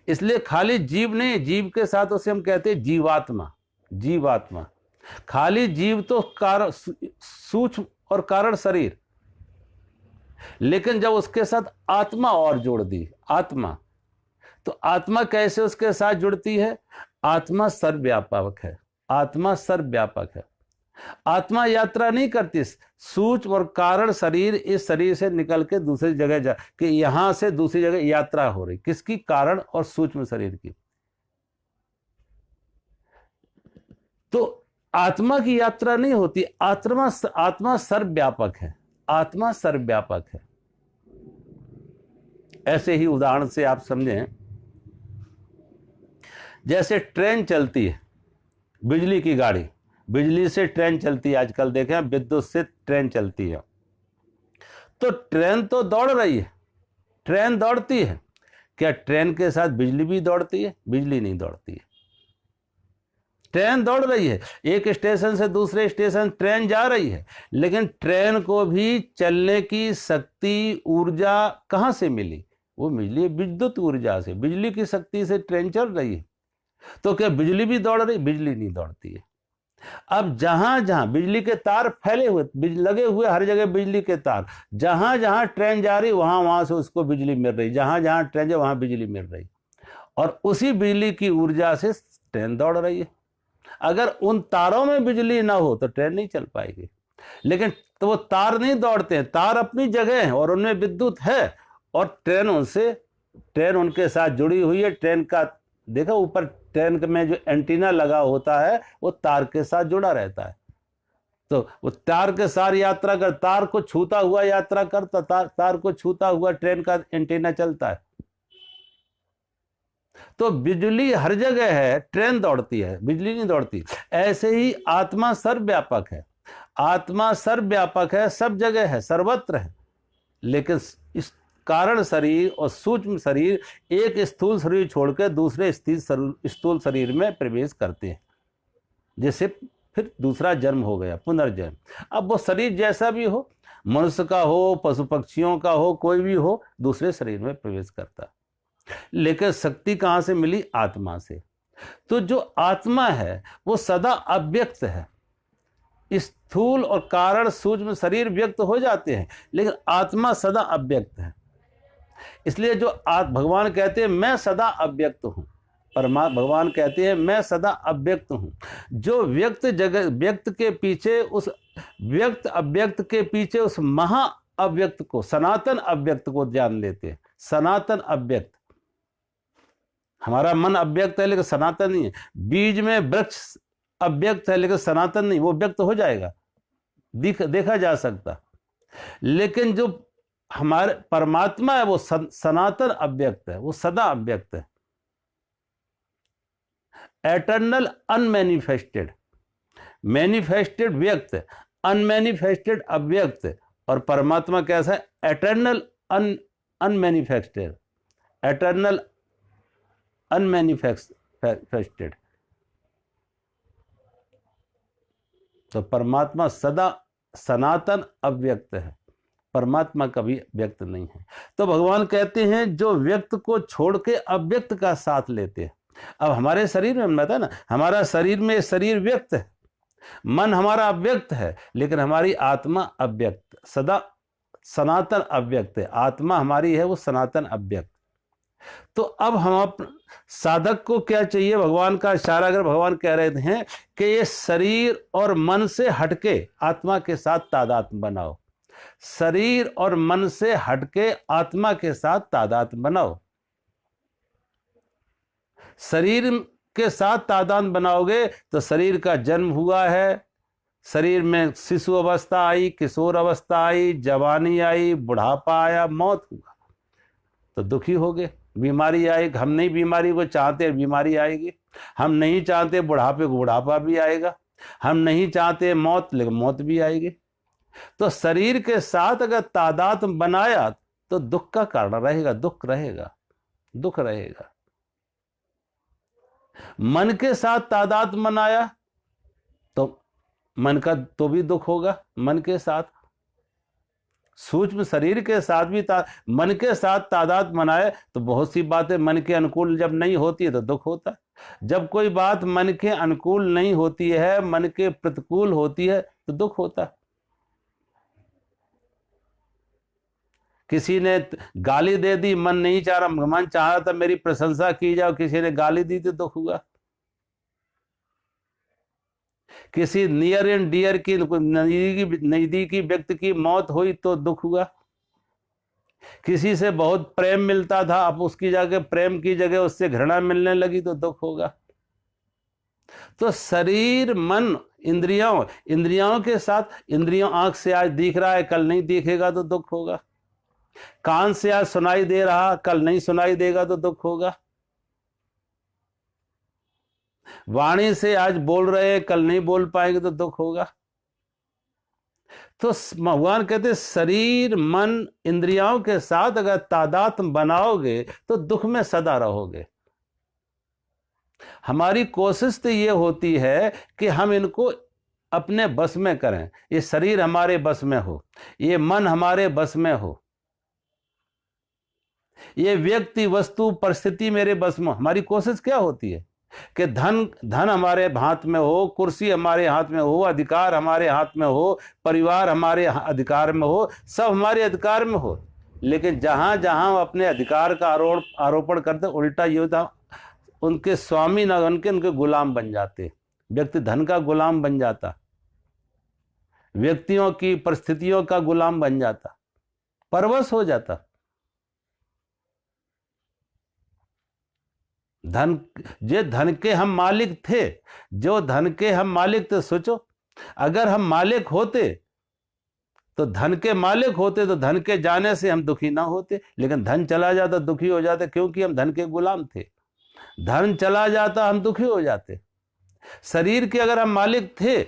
इसलिए खाली जीव नहीं, जीव के साथ उसे हम कहते हैं जीवात्मा। जीवात्मा खाली जीव तो कारण सूक्ष्म और कारण शरीर, लेकिन जब उसके साथ आत्मा और जोड़ दी, आत्मा, तो आत्मा कैसे उसके साथ जुड़ती है? आत्मा सर्वव्यापक है। आत्मा सर्वव्यापक है। आत्मा यात्रा नहीं करती। सूक्ष्म और कारण शरीर इस शरीर से निकल के दूसरी जगह जा कि यहां से दूसरी जगह यात्रा हो रही, किसकी? कारण और सूक्ष्म शरीर की। तो आत्मा की यात्रा नहीं होती। आत्मा सर्वव्यापक है। आत्मा सर्वव्यापक है। ऐसे ही उदाहरण से आप समझें, जैसे ट्रेन चलती है, बिजली की गाड़ी, बिजली से ट्रेन चलती है। आजकल देखें, विद्युत से ट्रेन चलती है। तो ट्रेन तो दौड़ रही है, ट्रेन दौड़ती है। क्या ट्रेन के साथ बिजली भी दौड़ती है? बिजली नहीं दौड़ती है। ट्रेन दौड़ रही है, एक स्टेशन से दूसरे स्टेशन ट्रेन जा रही है, लेकिन ट्रेन को भी चलने की शक्ति, ऊर्जा कहां से मिली? वो मिली विद्युत ऊर्जा से। बिजली की शक्ति से ट्रेन चल रही है। तो क्या बिजली भी दौड़ रही? बिजली नहीं दौड़ती है। अब जहां जहां बिजली के तार फैले हुए, लगे हुए, हर जगह बिजली के तार, जहां जहां ट्रेन जा रही वहां वहां से उसको बिजली मिल रही, जहां जहां ट्रेन जा वहां बिजली मिल रही, और उसी बिजली की ऊर्जा से ट्रेन दौड़ रही है। अगर उन तारों में बिजली ना हो तो ट्रेन नहीं चल पाएगी। लेकिन तो वो तार नहीं दौड़ते हैं, तार अपनी जगह है और उनमें विद्युत है, और ट्रेन उनके साथ जुड़ी हुई है। ट्रेन का देखो ऊपर ट्रेन में जो एंटीना लगा होता है वो तार के साथ जुड़ा रहता है। तो वो तार के साथ यात्रा कर, तार को छूता हुआ यात्रा करता, तार को छूता हुआ ट्रेन का एंटीना चलता है। तो बिजली हर जगह है, ट्रेन दौड़ती है, बिजली नहीं दौड़ती। ऐसे ही आत्मा सर्वव्यापक है। आत्मा सर्वव्यापक है, सब जगह है, सर्वत्र है। लेकिन इस कारण शरीर और सूक्ष्म शरीर एक स्थूल शरीर छोड़कर दूसरे स्थूल शरीर में प्रवेश करते हैं, जैसे फिर दूसरा जन्म हो गया, पुनर्जन्म। अब वो शरीर जैसा भी हो, मनुष्य का हो, पशु पक्षियों का हो, कोई भी हो, दूसरे शरीर में प्रवेश करता है। लेकिन शक्ति कहां से मिली? आत्मा से। तो जो आत्मा है वो सदा अव्यक्त है। स्थूल और कारण सूक्ष्म शरीर व्यक्त हो जाते हैं, लेकिन आत्मा सदा अव्यक्त है। इसलिए जो भगवान कहते हैं मैं सदा अव्यक्त हूं, भगवान कहते हैं मैं सदा अव्यक्त हूं। जो व्यक्त जगत, व्यक्त के पीछे, उस व्यक्त अव्यक्त के पीछे उस महा अव्यक्त को, सनातन अव्यक्त को जान लेते हैं। सनातन अव्यक्त। हमारा मन अव्यक्त है लेकिन सनातन नहीं है। बीज में वृक्ष अव्यक्त है लेकिन सनातन नहीं, वो व्यक्त हो जाएगा, देखा जा सकता। लेकिन जो हमारे परमात्मा है वो सनातन अव्यक्त है, वो सदा अव्यक्त है। एटर्नल अनमैनिफेस्टेड, मैनिफेस्टेड व्यक्त, अनमैनिफेस्टेड अव्यक्त। और परमात्मा कैसा है? Eternal unmanifested, eternal unmanifested. तो परमात्मा सदा सनातन अव्यक्त है, परमात्मा कभी व्यक्त नहीं है। तो भगवान कहते हैं जो व्यक्त को छोड़ के अव्यक्त का साथ लेते हैं। अब हमारे शरीर में बताया ना, हमारा शरीर व्यक्त है, मन हमारा अव्यक्त है, लेकिन हमारी आत्मा अव्यक्त, सदा सनातन अव्यक्त है। आत्मा हमारी है वो सनातन अव्यक्त। तो अब हम साधक को क्या चाहिए? भगवान का इशारा, अगर भगवान कह रहे हैं कि ये शरीर और मन से हटके आत्मा के साथ तादात्म्य बनाओ, शरीर और मन से हटके आत्मा के साथ तादात्म्य बनाओ। शरीर के साथ तादात्म्य बनाओगे तो शरीर का जन्म हुआ है, शरीर में शिशु अवस्था आई, किशोर अवस्था आई, जवानी आई, बुढ़ापा आया, मौत हुआ, तो दुखी हो गए। बीमारी आएगी, हम नहीं बीमारी को चाहते, बीमारी आएगी। हम नहीं चाहते बुढ़ापे को, बुढ़ापा भी आएगा। हम नहीं चाहते मौत, लेकिन मौत भी आएगी। तो शरीर के साथ अगर तादात्म्य बनाया तो दुख का कारण रहेगा, दुख रहेगा, दुख रहेगा। मन के साथ तादात्म्य बनाया तो मन का तो भी दुख होगा, मन के साथ, सूक्ष्म शरीर के साथ भी मन के साथ तादाद बनाए तो बहुत सी बातें मन के अनुकूल जब नहीं होती है तो दुख होता है। जब कोई बात मन के अनुकूल नहीं होती है, मन के प्रतिकूल होती है तो दुख होता है। किसी ने गाली दे दी, मन नहीं चाह रहा, मन चाह रहा था मेरी प्रशंसा की जाए, किसी ने गाली दी तो दुख हुआ। किसी नियर एंड डियर की नजदीकी व्यक्ति की मौत हुई तो दुख हुआ। किसी से बहुत प्रेम मिलता था, अब उसकी जगह प्रेम की जगह उससे घृणा मिलने लगी तो दुख होगा। तो शरीर, मन, इंद्रियों के साथ, इंद्रियों, आंख से आज दिख रहा है कल नहीं दिखेगा तो दुख होगा। कान से आज सुनाई दे रहा कल नहीं सुनाई देगा तो दुख होगा। वाणी से आज बोल रहे हैं कल नहीं बोल पाएंगे तो दुख होगा। तो भगवान कहते शरीर, मन, इंद्रियों के साथ अगर तादात्म्य बनाओगे तो दुख में सदा रहोगे। हमारी कोशिश तो ये होती है कि हम इनको अपने बस में करें, ये शरीर हमारे बस में हो, ये मन हमारे बस में हो, ये व्यक्ति, वस्तु, परिस्थिति मेरे बस में। हमारी कोशिश क्या होती है कि धन हमारे हाथ में हो, कुर्सी हमारे हाथ में हो, अधिकार हमारे हाथ में हो, परिवार हमारे अधिकार में हो, सब हमारे अधिकार में हो। लेकिन जहां जहां अपने अधिकार का आरोपण करते, उल्टा ये होता उनके स्वामी ना उनके गुलाम बन जाते। व्यक्ति धन का गुलाम बन जाता, व्यक्तियों की परिस्थितियों का गुलाम बन जाता, परवश हो जाता। धन के हम मालिक थे, जो धन के हम मालिक थे। सोचो अगर हम मालिक होते तो धन के मालिक होते तो धन के जाने से हम दुखी ना होते, लेकिन धन चला जाता दुखी हो जाते, क्योंकि हम धन के गुलाम थे। धन चला जाता हम दुखी हो जाते। शरीर के अगर हम मालिक थे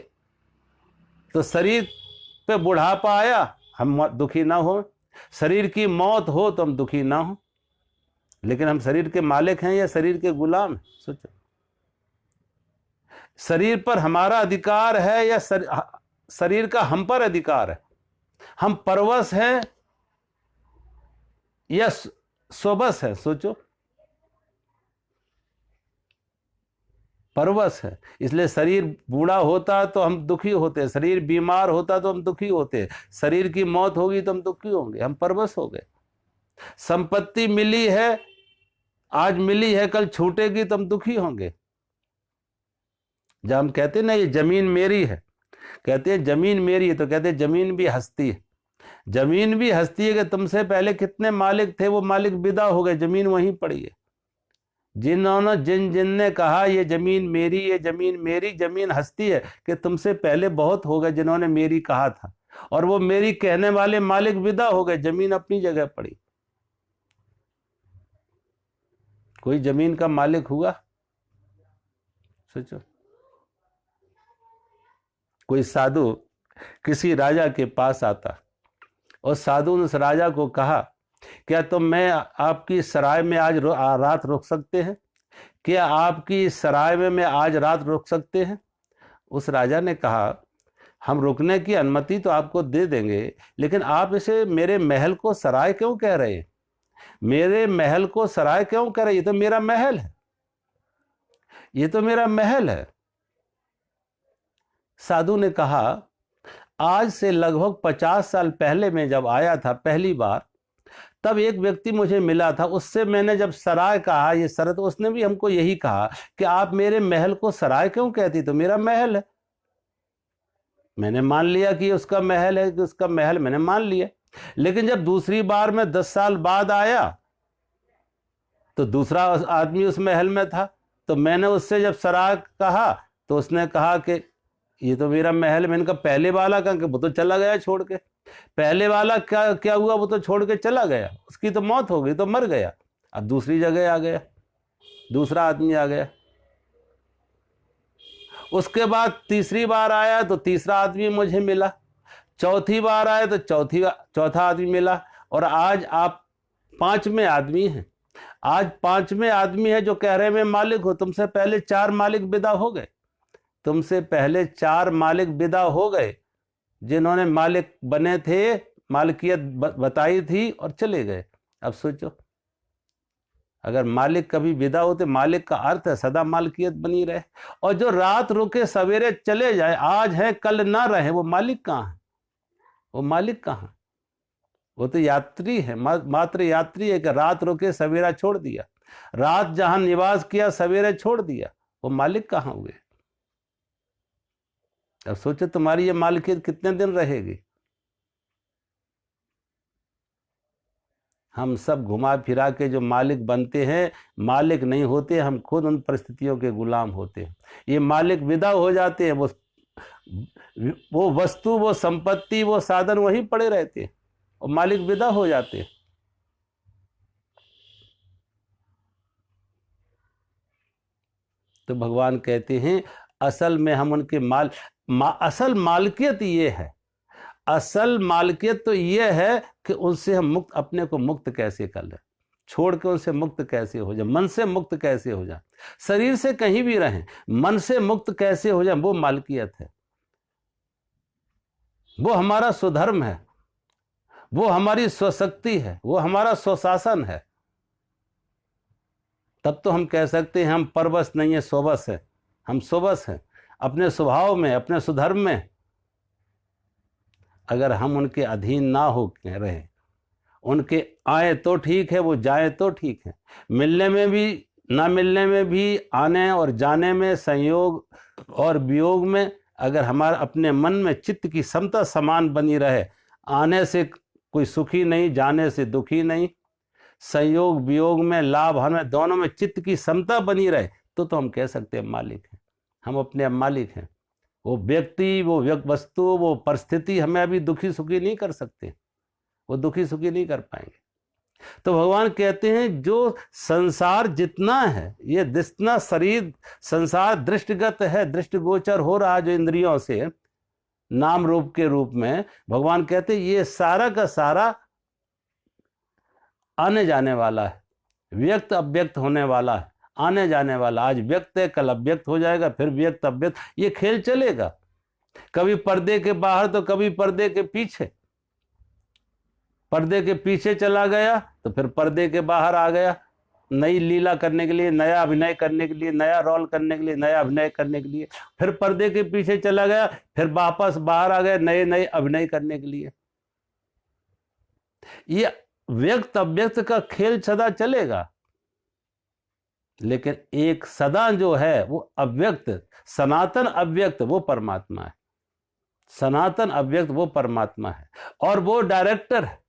तो शरीर पे बुढ़ापा आया हम दुखी ना हो, शरीर की मौत हो तो हम दुखी ना हो। लेकिन हम शरीर के मालिक हैं या शरीर के गुलाम हैं? सोचो, शरीर पर हमारा अधिकार है या शरीर का हम पर अधिकार है? हम परवश हैं या स्वबस है? सोचो, परवश है। इसलिए शरीर बूढ़ा होता तो हम दुखी होते, शरीर बीमार होता तो हम दुखी होते, शरीर की मौत होगी तो हम दुखी होंगे, हम परवश हो गए। संपत्ति मिली है, आज मिली है कल छूटेगी तो हम दुखी होंगे। जब हम कहते हैं ना ये जमीन मेरी है, कहते हैं जमीन मेरी है, तो कहते हैं जमीन भी हंसती है। जमीन भी हंसती है कि तुमसे पहले कितने मालिक थे, वो मालिक विदा हो गए, जमीन वहीं पड़ी है। जिन ने कहा ये जमीन मेरी, ये जमीन मेरी, जमीन हंसती है कि तुमसे पहले बहुत हो गए जिन्होंने मेरी कहा था, और वो मेरी कहने वाले मालिक विदा हो गए, जमीन अपनी जगह पड़ी। कोई जमीन का मालिक हुआ? सोचो, कोई साधु किसी राजा के पास आता और साधु ने उस राजा को कहा, क्या तुम मैं आपकी सराय में आज रात रुक सकते हैं? क्या आपकी सराय में मैं आज रात रुक सकते हैं? उस राजा ने कहा, हम रुकने की अनुमति तो आपको दे देंगे, लेकिन आप इसे मेरे महल को सराय क्यों कह रहे हैं? मेरे महल को सराय क्यों कह रहे हैं? ये तो मेरा महल है, ये तो मेरा महल है। साधु ने कहा, आज से लगभग 50 साल पहले मैं जब आया था पहली बार, तब एक व्यक्ति मुझे मिला था, उससे मैंने जब सराय कहा, ये सर, तो उसने भी हमको यही कहा कि आप मेरे महल को सराय क्यों कहती? तो मेरा महल है। मैंने मान लिया कि उसका महल है, कि उसका महल मैंने मान लिया। लेकिन जब दूसरी बार मैं 10 साल बाद आया तो दूसरा आदमी उस महल में था, तो मैंने उससे जब सराय कहा तो उसने कहा कि ये तो मेरा महल है। मैंने कहा पहले वाला कहा कि वो तो चला गया छोड़ के। पहले वाला क्या हुआ? वो तो छोड़ के चला गया, उसकी तो मौत हो गई, तो मर गया। अब दूसरी जगह आ गया, दूसरा आदमी आ गया। उसके बाद तीसरी बार आया तो तीसरा आदमी मुझे मिला, चौथी बार आया तो चौथा आदमी मिला, और आज आप 5वें आदमी हैं। आज 5वें आदमी है जो कह रहे मैं मालिक हूं, तुमसे पहले 4 मालिक विदा हो गए। तुमसे पहले 4 मालिक विदा हो गए, जिन्होंने मालिक बने थे, मालिकियत बताई थी और चले गए। अब सोचो, अगर मालिक कभी विदा होते, मालिक का अर्थ है सदा मालिकियत बनी रहे। और जो रात रुके सवेरे चले जाए, आज है कल ना रहे, वो मालिक कहाँ है? वो मालिक कहाँ? वो तो यात्री है, मात्र यात्री है कि रात रुके सवेरा छोड़ दिया, रात जहां निवास किया सवेरे छोड़ दिया। वो मालिक कहाँ हुए? अब सोचो तुम्हारी ये मालिकियत कितने दिन रहेगी? हम सब घुमा फिरा के जो मालिक बनते हैं, मालिक नहीं होते, हम खुद उन परिस्थितियों के गुलाम होते हैं। ये मालिक विदा हो जाते हैं, वो वस्तु, वो संपत्ति, वो साधन वहीं पड़े रहते हैं और मालिक विदा हो जाते हैं। तो भगवान कहते हैं असल में हम उनके असल मालिकियत ये है, असल मालिकियत तो ये है कि उनसे हम मुक्त, अपने को मुक्त कैसे कर लें, छोड़ के उनसे मुक्त कैसे हो जाए, मन से मुक्त कैसे हो जाए, शरीर से कहीं भी रहें, मन से मुक्त कैसे हो जाए, वो मालिकियत है, वो हमारा स्वधर्म है, वो हमारी स्वशक्ति है, वो हमारा स्वशासन है। तब तो हम कह सकते हैं हम परवश नहीं है, स्ववश है। हम स्ववश हैं अपने स्वभाव में, अपने स्वधर्म में। अगर हम उनके अधीन ना हो रहे, उनके आए तो ठीक है, वो जाए तो ठीक है, मिलने में भी ना मिलने में भी, आने और जाने में, संयोग और वियोग में, अगर हमारा अपने मन में चित्त की समता समान बनी रहे, आने से कोई सुखी नहीं, जाने से दुखी नहीं, संयोग वियोग में, लाभ हानि में, दोनों में चित्त की समता बनी रहे, तो हम कह सकते हैं मालिक हैं, हम अपने मालिक हैं। वो व्यक्ति, वो वस्तु, वो परिस्थिति हमें अभी दुखी सुखी नहीं कर सकते, वो दुखी सुखी नहीं कर पाएंगे। तो भगवान कहते हैं जो संसार जितना है, ये जितना शरीर संसार दृष्टिगत है, दृष्टिगोचर हो रहा है जो इंद्रियों से, नाम रूप के रूप में, भगवान कहते हैं ये सारा का सारा आने जाने वाला है, व्यक्त अव्यक्त होने वाला है, आने जाने वाला। आज व्यक्त है, कल अव्यक्त हो जाएगा, फिर व्यक्त अव्यक्त, ये खेल चलेगा, कभी पर्दे के बाहर तो कभी पर्दे के पीछे। पर्दे के पीछे चला गया तो फिर पर्दे के बाहर आ गया, नई लीला करने के लिए, नया अभिनय करने के लिए, नया रोल करने के लिए, नया अभिनय करने के लिए। फिर पर्दे के पीछे चला गया, फिर वापस बाहर आ गया नए नए अभिनय करने के लिए। ये व्यक्त अव्यक्त का खेल सदा चलेगा, लेकिन एक सदा जो है वो अव्यक्त, सनातन अव्यक्त, वो परमात्मा है। सनातन अव्यक्त वो परमात्मा है, और वो डायरेक्टर है।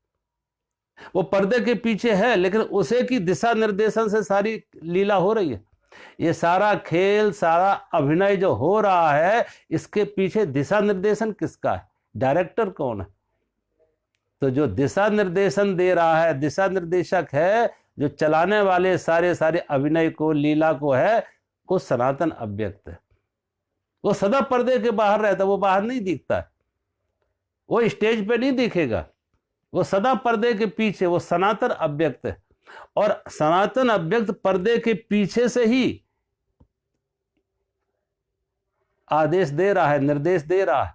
वो पर्दे के पीछे है, लेकिन उसे की दिशा निर्देशन से सारी लीला हो रही है। ये सारा खेल, सारा अभिनय जो हो रहा है, इसके पीछे दिशा निर्देशन किसका है? डायरेक्टर कौन है? तो जो दिशा निर्देशन दे रहा है, दिशा निर्देशक है, जो चलाने वाले सारे सारे अभिनय को, लीला को है, वो सनातन अव्यक्त है। वो सदा पर्दे के बाहर रहता है, वो बाहर नहीं दिखता है, वो स्टेज पे नहीं दिखेगा, वो सदा पर्दे के पीछे, वो सनातन अव्यक्त है। और सनातन अव्यक्त पर्दे के पीछे से ही आदेश दे रहा है, निर्देश दे रहा है,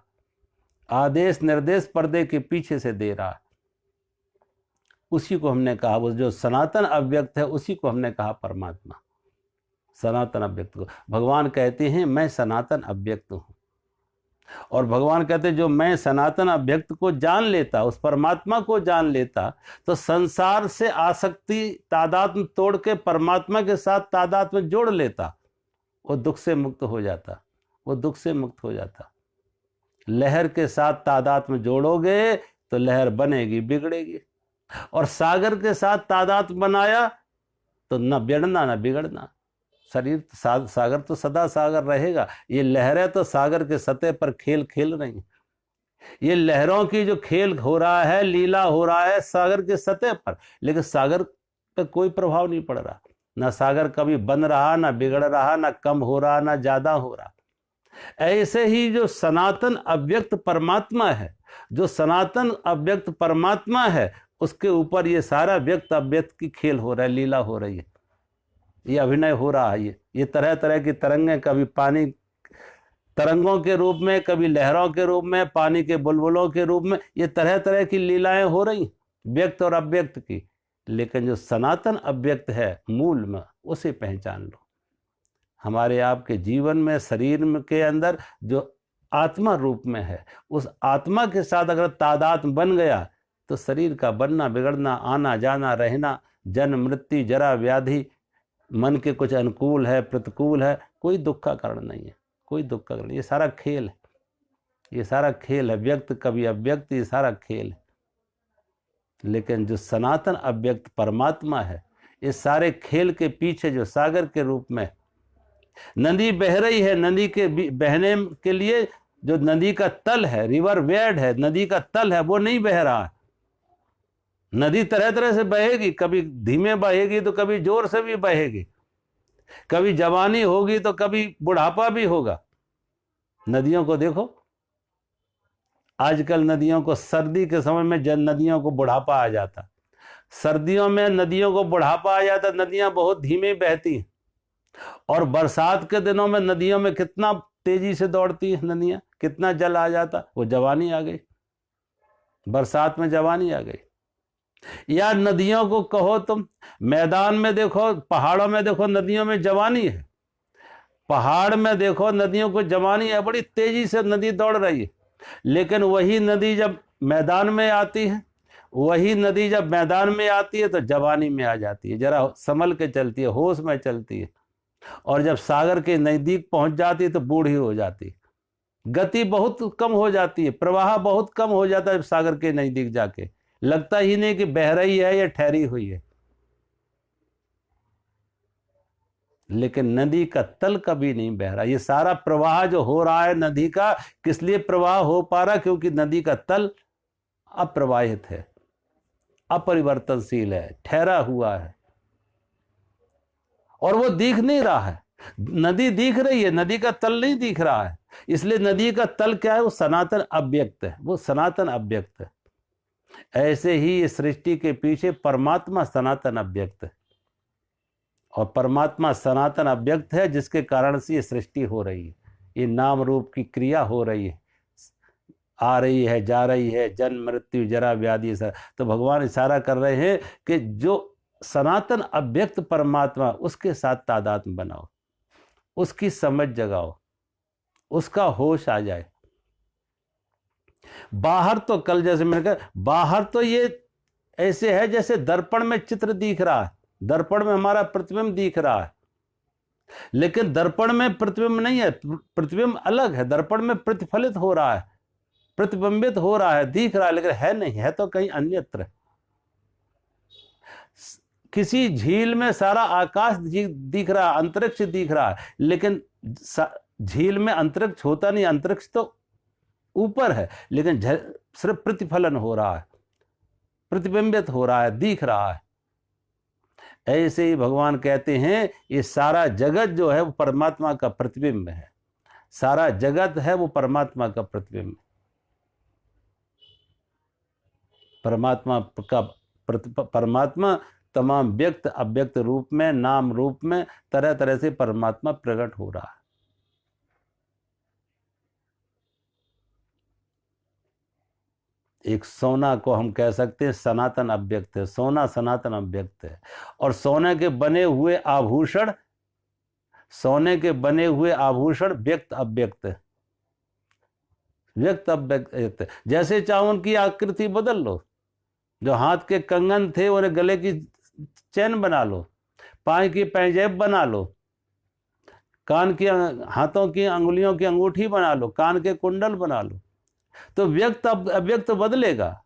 आदेश निर्देश पर्दे के पीछे से दे रहा है। उसी को हमने कहा, वो जो सनातन अव्यक्त है, उसी को हमने कहा परमात्मा, सनातन अव्यक्त को। भगवान कहते हैं मैं सनातन अव्यक्त हूं, और भगवान कहते हैं जो मैं सनातन अव्यक्त को जान लेता, उस परमात्मा को जान लेता, तो संसार से आसक्ति तादात्म्य तोड़ के परमात्मा के साथ तादात्म्य जोड़ लेता, वो दुख से मुक्त हो जाता, वो दुख से मुक्त हो जाता। लहर के साथ तादात्म्य जोड़ोगे तो लहर बनेगी, बिगड़ेगी, और सागर के साथ तादात्म्य बनाया तो न बिगड़ना न बिगड़ना। शरीर सागर तो सदा सागर रहेगा, ये लहरें तो सागर के सतह पर खेल खेल रही हैं। ये लहरों की जो खेल हो रहा है, लीला हो रहा है सागर के सतह पर, लेकिन सागर पे कोई प्रभाव नहीं पड़ रहा। ना सागर कभी बन रहा, ना बिगड़ रहा, ना कम हो रहा, ना ज्यादा हो रहा। ऐसे ही जो सनातन अव्यक्त परमात्मा है, जो सनातन अव्यक्त परमात्मा है, उसके ऊपर ये सारा व्यक्त अव्यक्त की खेल हो रहा है, लीला हो रही है, ये अभिनय हो रहा है। ये तरह तरह की तरंगें, कभी पानी तरंगों के रूप में, कभी लहरों के रूप में, पानी के बुलबुलों के रूप में, ये तरह तरह की लीलाएं हो रही, व्यक्त और अव्यक्त की। लेकिन जो सनातन अव्यक्त है मूल में, उसे पहचान लो। हमारे आपके जीवन में, शरीर के अंदर जो आत्मा रूप में है, उस आत्मा के साथ अगर तादात्म्य बन गया तो शरीर का बनना बिगड़ना, आना जाना, रहना, जन्म मृत्यु जरा व्याधि, मन के कुछ अनुकूल है प्रतिकूल है, कोई दुख का कारण नहीं है, कोई दुख का कारण। ये सारा खेल है, ये सारा खेल है, व्यक्त कभी अव्यक्त, ये सारा खेल है। लेकिन जो सनातन अव्यक्त परमात्मा है, इस सारे खेल के पीछे जो सागर के रूप में नदी बह रही है, नदी के बहने के लिए जो नदी का तल है, रिवर बेड है, नदी का तल है, वो नहीं बह रहा है। नदी तरह तरह से बहेगी, कभी धीमे बहेगी तो कभी जोर से भी बहेगी, कभी जवानी होगी तो कभी बुढ़ापा भी होगा। नदियों को देखो, आजकल नदियों को सर्दी के समय में नदियों को बुढ़ापा आ जाता, सर्दियों में नदियों को बुढ़ापा आ जाता, नदियां बहुत धीमे बहती हैं। और बरसात के दिनों में नदियों में कितना तेजी से दौड़ती है नदियां, कितना जल आ जाता, वो जवानी आ गई, बरसात में जवानी आ गई। या नदियों को कहो तुम, मैदान में देखो, पहाड़ों में देखो, नदियों में जवानी है, पहाड़ में देखो नदियों को जवानी है, बड़ी तेजी से नदी दौड़ रही है। लेकिन वही नदी जब मैदान में आती है, वही नदी जब मैदान में आती है तो जवानी में आ जाती है, जरा संभल के चलती है, होश में चलती है। और जब सागर के नजदीक पहुंच जाती है तो बूढ़ी हो जाती है, गति बहुत कम हो जाती है, प्रवाह बहुत कम हो जाता है। सागर के नजदीक जाके लगता ही नहीं कि बह रही है या ठहरी हुई है। लेकिन नदी का तल कभी नहीं बह रहा। ये सारा प्रवाह जो हो रहा है नदी का, किस लिए प्रवाह हो पा रहा? क्योंकि नदी का तल अप्रवाहित है, अपरिवर्तनशील है, ठहरा हुआ है, और वो दिख नहीं रहा है। नदी दिख रही है, नदी का तल नहीं दिख रहा है। इसलिए नदी का तल क्या है? वो सनातन अव्यक्त है, वो सनातन अव्यक्त है। ऐसे ही इस सृष्टि के पीछे परमात्मा सनातन अव्यक्त है, और परमात्मा सनातन अव्यक्त है, जिसके कारण से ये सृष्टि हो रही है, ये नाम रूप की क्रिया हो रही है, आ रही है, जा रही है, जन्म मृत्यु जरा व्याधि। तो भगवान इशारा कर रहे हैं कि जो सनातन अव्यक्त परमात्मा, उसके साथ तादात्म्य बनाओ, उसकी समझ जगाओ, उसका होश आ जाए। बाहर तो कल जैसे मैंने कहा, बाहर तो ये ऐसे है जैसे दर्पण में चित्र दिख रहा है, दर्पण में हमारा प्रतिबिंब दिख रहा है। लेकिन दर्पण में प्रतिबिंब नहीं है, प्रतिबिंब अलग है, दर्पण में प्रतिफलित हो रहा है, प्रतिबिंबित हो रहा है, दिख रहा है, लेकिन है नहीं, है तो कहीं अन्यत्र। किसी झील में सारा आकाश दिख रहा है, अंतरिक्ष दिख रहा है, लेकिन झील में अंतरिक्ष होता नहीं, अंतरिक्ष तो ऊपर है, लेकिन सिर्फ प्रतिफलन हो रहा है, प्रतिबिंबित हो रहा है, दिख रहा है। ऐसे ही भगवान कहते हैं ये सारा जगत जो है वो परमात्मा का प्रतिबिंब है, सारा जगत है वो परमात्मा का प्रतिबिंब। परमात्मा तमाम व्यक्त अव्यक्त रूप में, नाम रूप में, तरह तरह से परमात्मा प्रकट हो रहा है। एक सोना को हम कह सकते हैं सनातन अव्यक्त है, सोना सनातन अव्यक्त है। और सोने के बने हुए आभूषण, सोने के बने हुए आभूषण व्यक्त अव्यक्त है, व्यक्त अव्यक्त। जैसे चाहो उनकी आकृति बदल लो, जो हाथ के कंगन थे उन्हें गले की चैन बना लो, पाँव की पैंजेब बना लो, कान की, हाथों की अंगुलियों की अंगूठी बना लो, कान के कुंडल बना लो, तो व्यक्त अव्यक्त बदलेगा।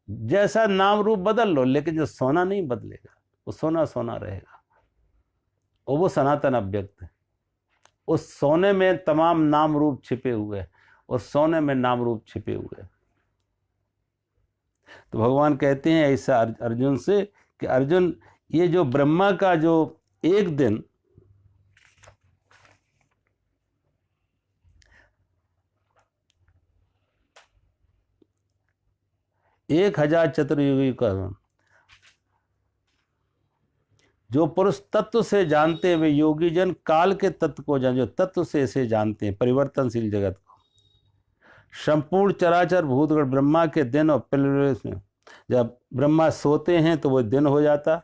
जैसा नाम रूप बदल लो, लेकिन जो सोना नहीं बदलेगा, वो सोना सोना रहेगा, और वो सनातन अव्यक्त है। उस सोने में तमाम नाम रूप छिपे हुए हैं, उस सोने में नाम रूप छिपे हुए हैं। तो भगवान कहते हैं ऐसा अर्जुन से कि अर्जुन, ये जो ब्रह्मा का जो एक दिन 1000 चतुर्युगी का, जो पुरुष तत्व से जानते हैं वे योगी जन काल के तत्व को जान, जो तत्व से इसे जानते हैं, परिवर्तनशील जगत को। संपूर्ण चराचर भूतगण ब्रह्मा के दिन और परिवेश में, जब ब्रह्मा सोते हैं तो वो दिन हो जाता,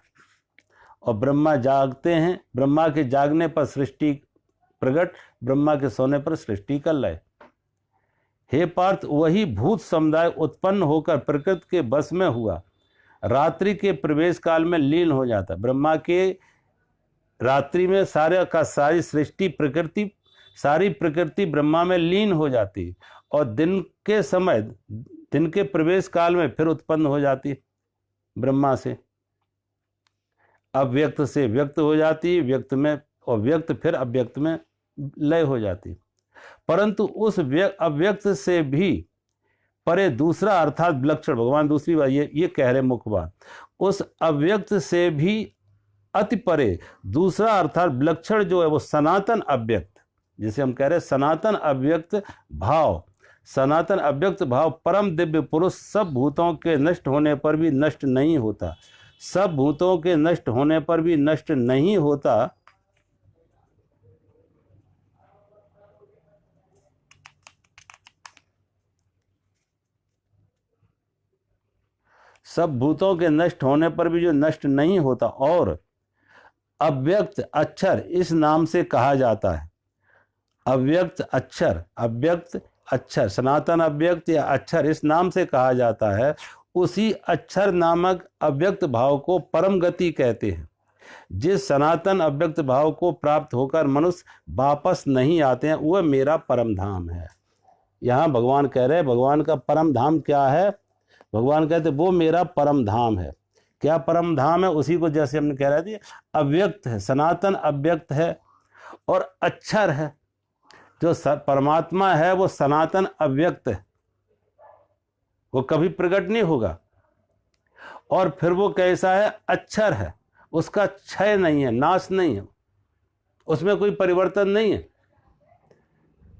और ब्रह्मा जागते हैं, ब्रह्मा के जागने पर सृष्टि प्रकट, ब्रह्मा के सोने पर सृष्टि का लय। हे पार्थ, वही भूत समुदाय उत्पन्न होकर प्रकृति के बस में हुआ रात्रि के प्रवेश काल में लीन हो जाता। ब्रह्मा के रात्रि में सारी सृष्टि प्रकृति, सारी प्रकृति ब्रह्मा में लीन हो जाती, और दिन के समय, दिन के प्रवेश काल में फिर उत्पन्न हो जाती ब्रह्मा से। अव्यक्त से व्यक्त हो जाती, व्यक्त में, और व्यक्त फिर अव्यक्त में लय हो जाती। परंतु उस अव्यक्त से भी परे दूसरा अर्थात विलक्षण, भगवान दूसरी बात ये कह रहे मुख्य बात, उस अव्यक्त से भी अति परे दूसरा अर्थात विलक्षण जो है वो सनातन अव्यक्त, जिसे हम कह रहे हैं सनातन अव्यक्त भाव, सनातन अव्यक्त भाव परम दिव्य पुरुष सब भूतों के नष्ट होने पर भी नष्ट नहीं होता, सब भूतों के नष्ट होने पर भी नष्ट नहीं होता। सब भूतों के नष्ट होने पर भी जो नष्ट नहीं होता, और अव्यक्त अक्षर इस नाम से कहा जाता है। अव्यक्त अक्षर, अव्यक्त अक्षर, सनातन अव्यक्त या अक्षर इस नाम से कहा जाता है। उसी अक्षर नामक अव्यक्त भाव को परम गति कहते हैं। जिस सनातन अव्यक्त भाव को प्राप्त होकर मनुष्य वापस नहीं आते हैं, वह मेरा परम धाम है। यहाँ भगवान कह रहे हैं, भगवान का परम धाम क्या है? भगवान कहते वो मेरा परम धाम है। क्या परम धाम है? उसी को जैसे हमने कह रहे थे, अव्यक्त है, सनातन अव्यक्त है, और अक्षर है। जो परमात्मा है वो सनातन अव्यक्त है, वो कभी प्रकट नहीं होगा। और फिर वो कैसा है? अक्षर है, उसका क्षय नहीं है, नाश नहीं है, उसमें कोई परिवर्तन नहीं है।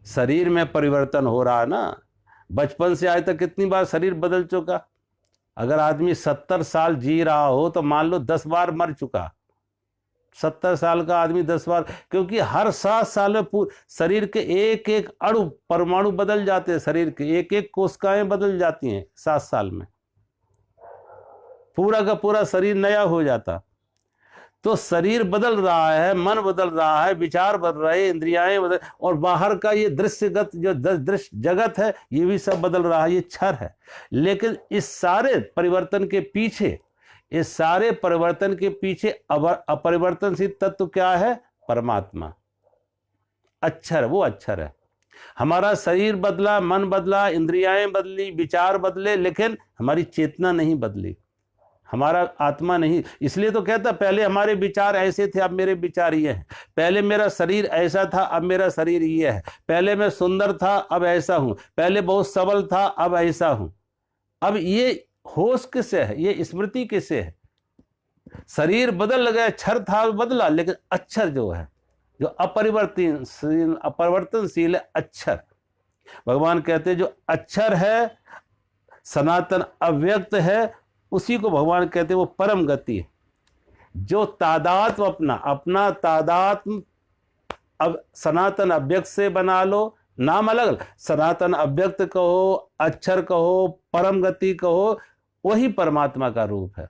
शरीर में परिवर्तन हो रहा है ना, बचपन से आज तक कितनी बार शरीर बदल चुका। अगर आदमी 70 साल जी रहा हो तो मान लो 10 बार मर चुका। 70 साल का आदमी 10 बार, क्योंकि हर 7 साल में शरीर के एक एक अणु परमाणु बदल जाते हैं, शरीर के एक एक कोशिकाएं बदल जाती हैं 7 साल में, पूरा का पूरा शरीर नया हो जाता। तो शरीर बदल रहा है, मन बदल रहा है, विचार बदल रहे, इंद्रियाएं बदल, और बाहर का ये दृश्यगत जो दृश्य जगत है ये भी सब बदल रहा है, ये क्षर है। लेकिन इस सारे परिवर्तन के पीछे, इस सारे परिवर्तन के पीछे अपरिवर्तनशील तत्व क्या है? परमात्मा, अक्षर, वो अक्षर है। हमारा शरीर बदला, मन बदला, इंद्रियाएं बदली, विचार बदले, लेकिन हमारी चेतना नहीं बदली, हमारा आत्मा नहीं। इसलिए तो कहता पहले हमारे विचार ऐसे थे, अब मेरे विचार ये हैं। पहले मेरा शरीर ऐसा था, अब मेरा शरीर ये है। पहले मैं सुंदर था, अब ऐसा हूं। पहले बहुत सबल था, अब ऐसा हूं। अब ये होश किससे है? ये स्मृति किससे है? शरीर बदल गया, क्षर था बदला, लेकिन अक्षर जो है, जो अपरिवर्तनशील है, अक्षर। भगवान कहते हैं जो अक्षर है, सनातन अव्यक्त है, उसी को भगवान कहते हैं वो परम गति है। जो तादात्म अपना तादात्म अब सनातन अव्यक्त से बना लो, नाम अलग अलग, सनातन अव्यक्त कहो, अक्षर कहो, परम गति कहो, वही परमात्मा का रूप है।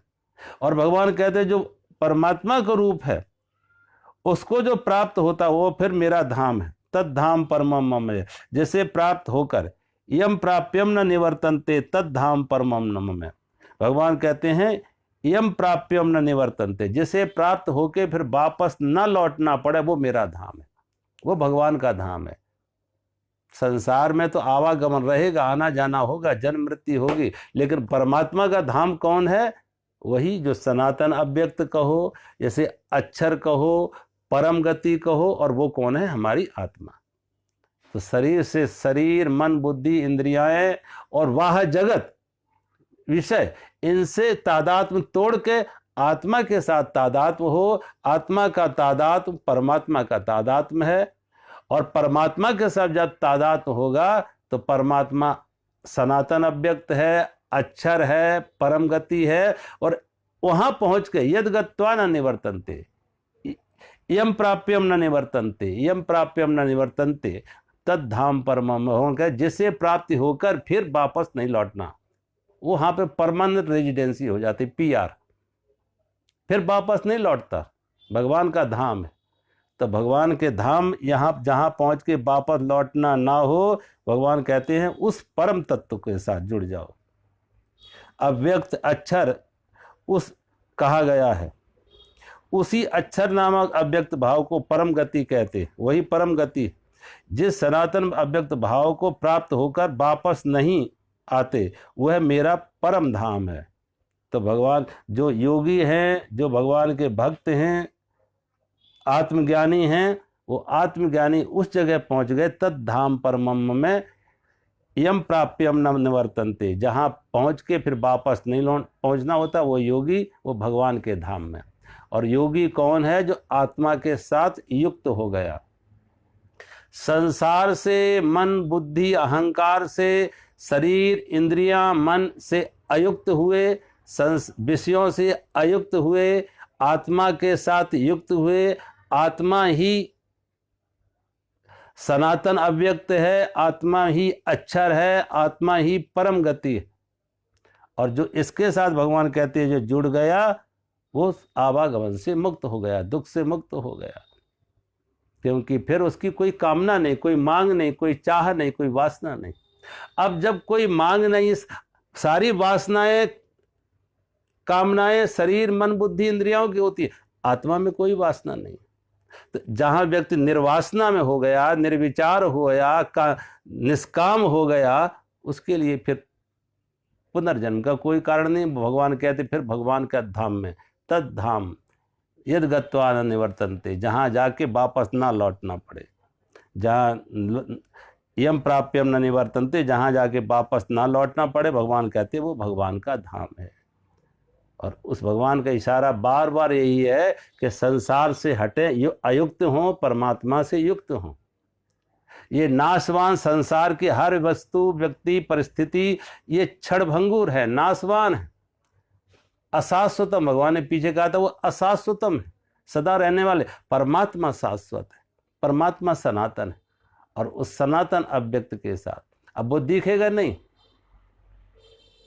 और भगवान कहते हैं जो परमात्मा का रूप है उसको जो प्राप्त होता वो फिर मेरा धाम है। तद धाम परमम मम है। जैसे प्राप्त होकर यम प्राप्यम न निवर्तन्ते तद धाम परमम मम है। भगवान कहते हैं यम प्राप्यम न निवर्तन्ते, जिसे प्राप्त होके फिर वापस न लौटना पड़े, वो मेरा धाम है, वो भगवान का धाम है। संसार में तो आवागमन रहेगा, आना जाना होगा, जन्म मृत्यु होगी, लेकिन परमात्मा का धाम कौन है? वही जो सनातन अव्यक्त कहो, जैसे अक्षर कहो, परम गति कहो, और वो कौन है? हमारी आत्मा। तो शरीर से शरीर, मन, बुद्धि, इंद्रियाएं और वाह जगत विषय, इनसे तादात्म्य तोड़ के आत्मा के साथ तादात्म्य हो। आत्मा का तादात्म्य परमात्मा का तादात्म्य है, और परमात्मा के साथ जब तादात्म्य होगा तो परमात्मा सनातन अव्यक्त है, अक्षर है, परम गति है, और वहां पहुंच के यद गत्वा न निवर्तन्ते, यम प्राप्यम न निवर्तन्ते, यम प्राप्यम न निवर्तन्ते तद धाम परमम होकर, जिसे प्राप्ति होकर फिर वापस नहीं लौटना, वहां पे परमानेंट रेजिडेंसी हो जाती, पीआर, फिर वापस नहीं लौटता, भगवान का धाम है। तो भगवान के धाम यहाँ जहाँ पहुँच के वापस लौटना ना हो, भगवान कहते हैं उस परम तत्व के साथ जुड़ जाओ। अव्यक्त अक्षर उस कहा गया है, उसी अक्षर नामक अव्यक्त भाव को परम गति कहते, वही परम गति जिस सनातन अव्यक्त भाव को प्राप्त होकर वापस नहीं आते, वह मेरा परम धाम है। तो भगवान जो योगी हैं, जो भगवान के भक्त हैं, आत्मज्ञानी हैं, वो आत्मज्ञानी उस जगह पहुंच गए, तद धाम परमम में यम प्राप्यम न निवर्तन्ते, जहाँ पहुंच के फिर वापस नहीं पहुंचना होता, वो योगी वो भगवान के धाम में। और योगी कौन है? जो आत्मा के साथ युक्त हो गया, संसार से, मन बुद्धि अहंकार से, शरीर इंद्रियां मन से अयुक्त हुए, विषयों से अयुक्त हुए, आत्मा के साथ युक्त हुए। आत्मा ही सनातन अव्यक्त है, आत्मा ही अक्षर है, आत्मा ही परम गति है। और जो इसके साथ भगवान कहते हैं जो जुड़ गया, वो आवागमन से मुक्त हो गया, दुख से मुक्त हो गया, क्योंकि फिर उसकी कोई कामना नहीं, कोई मांग नहीं, कोई चाह नहीं, कोई वासना नहीं। अब जब कोई मांग नहीं, सारी वासनाएं कामनाएं शरीर मन बुद्धि इंद्रियों की होती है, आत्मा में कोई वासना नहीं। तो जहां व्यक्ति निर्वासना में हो गया, निर्विचार हो गया, निष्काम हो गया, उसके लिए फिर पुनर्जन्म का कोई कारण नहीं। भगवान कहते फिर भगवान का धाम में, तद धाम यद गत्वा न निवर्तन्ते, जहाँ जाके वापस ना लौटना पड़े, जहाँ यम प्राप्यम न निवर्तन्ते, जहाँ जाके वापस ना लौटना पड़े, भगवान कहते वो भगवान का धाम है। और उस भगवान का इशारा बार बार यही है कि संसार से हटे, अयुक्त हों, परमात्मा से युक्त हों। ये नाशवान संसार की हर वस्तु व्यक्ति परिस्थिति ये क्षणभंगुर है, नाशवान है, अशाश्वतम। भगवान ने पीछे कहा था वो अशाश्वतम है, सदा रहने वाले। परमात्मा शाश्वत है, परमात्मा सनातन है। और उस सनातन अव्यक्त के साथ अब वो दिखेगा नहीं,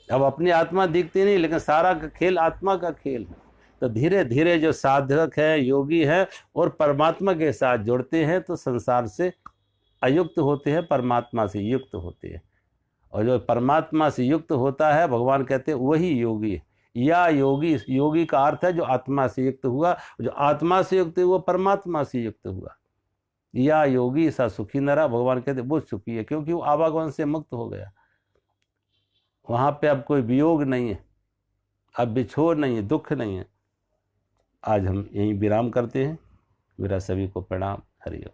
अब अपनी आत्मा दिखती नहीं, लेकिन सारा का खेल आत्मा का खेल है। तो धीरे धीरे जो साधक है, योगी है, और परमात्मा के साथ जुड़ते हैं तो संसार से अयुक्त होते हैं, परमात्मा से युक्त होते हैं। और जो परमात्मा से युक्त होता है, भगवान कहते हैं वही योगी है। या योगी, योगी का अर्थ है जो आत्मा से युक्त हुआ, जो आत्मा से युक्त हुआ परमात्मा से युक्त हुआ। या योगी सा सुखी न रहा, भगवान कहते वो सुखी है, क्योंकि वो आवागमन से मुक्त हो गया। वहाँ पे अब कोई वियोग नहीं है, अब बिछोड़ नहीं है, दुख नहीं है। आज हम यहीं विराम करते हैं। मेरा सभी को प्रणाम। हरि ओम।